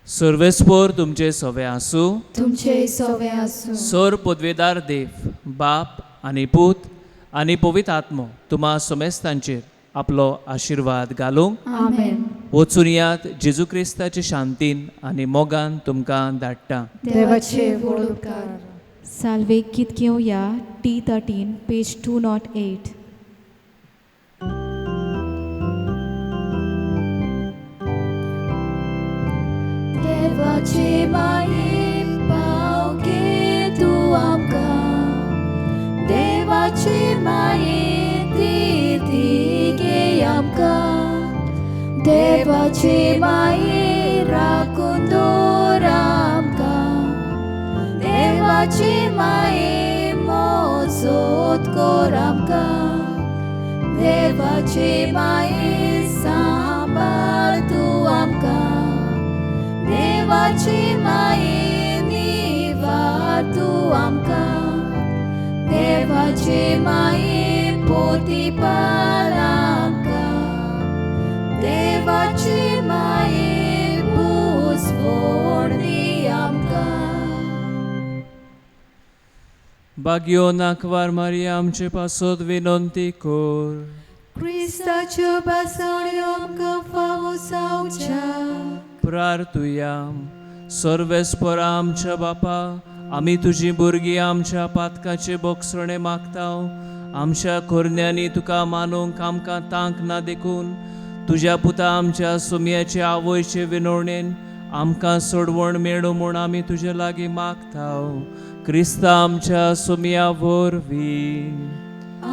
सर्वेस्पोर तुमचे सवे आसूं. तुमचे सवे आसूं. सर पदवेदार देव, बाप आनी पूत आनी पवित्र आत्मो तुम्हा समेस्तांचेर आपलो आशिर्वाद घालूंक. आमेन. वचून यात जेजू क्रिस्ताचे शांतीन आनी मोगान तुमकां धाडटा. देवाचे व्हड उपकार. Salve Kitkiyo Ya T13 page 208. देवाचे माये पावगे तूं आमकां, देवाचे माये दिगे आमकां, देवाचे माये राखून दवर आमकां, देवाचे माये मोजत कर आमकां, देवाचे माये सांबाळ तूं आमकां, देवाचे माये निवार तूं आमकां, देवाचे माये पोतीपाल आमकां, देवाचे माये बुजवण दी आमकां. भाग्यो नाकवार मारिया आमचे पासत विनंती कर. क्रिस्ताच्यो बासण्यो आमकां फावो जावच्या. प्रार्थुया. सर्वेस्परा आमच्या बापा, आमी तुजी भुरगीं आमच्या पातकाचे बोगसणे मागताव. आमच्या खोरण्यांनी तुका मानूंक आमकां तांक ना देखून तुज्या पुता आमच्या सुमयाचे आवयचे विनवणेन आमकां सोडवण मेळो म्हूण आमी तुजे लागीं मागताव. क्रिस्ता आमच्या सुमया वरवीं.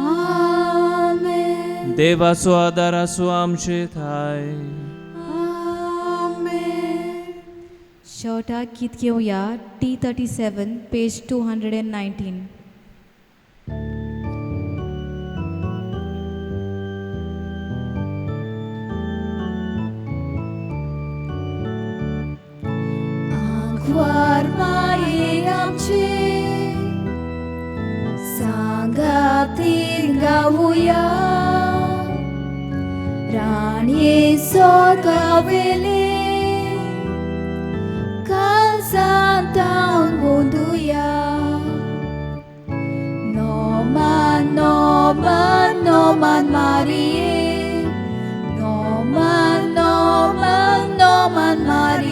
आमेन. देवाचो आदार आसूं आमचे थाय. Shota Kitkiyo Ya T37 page 219. आंखवार माये आमचे सांगातीन गावुया, राणी सोगावेले कांसांतावन गोंदुया. नोमान नोमान नोमान मारिये, नोमान नोमान नोमान मारिये.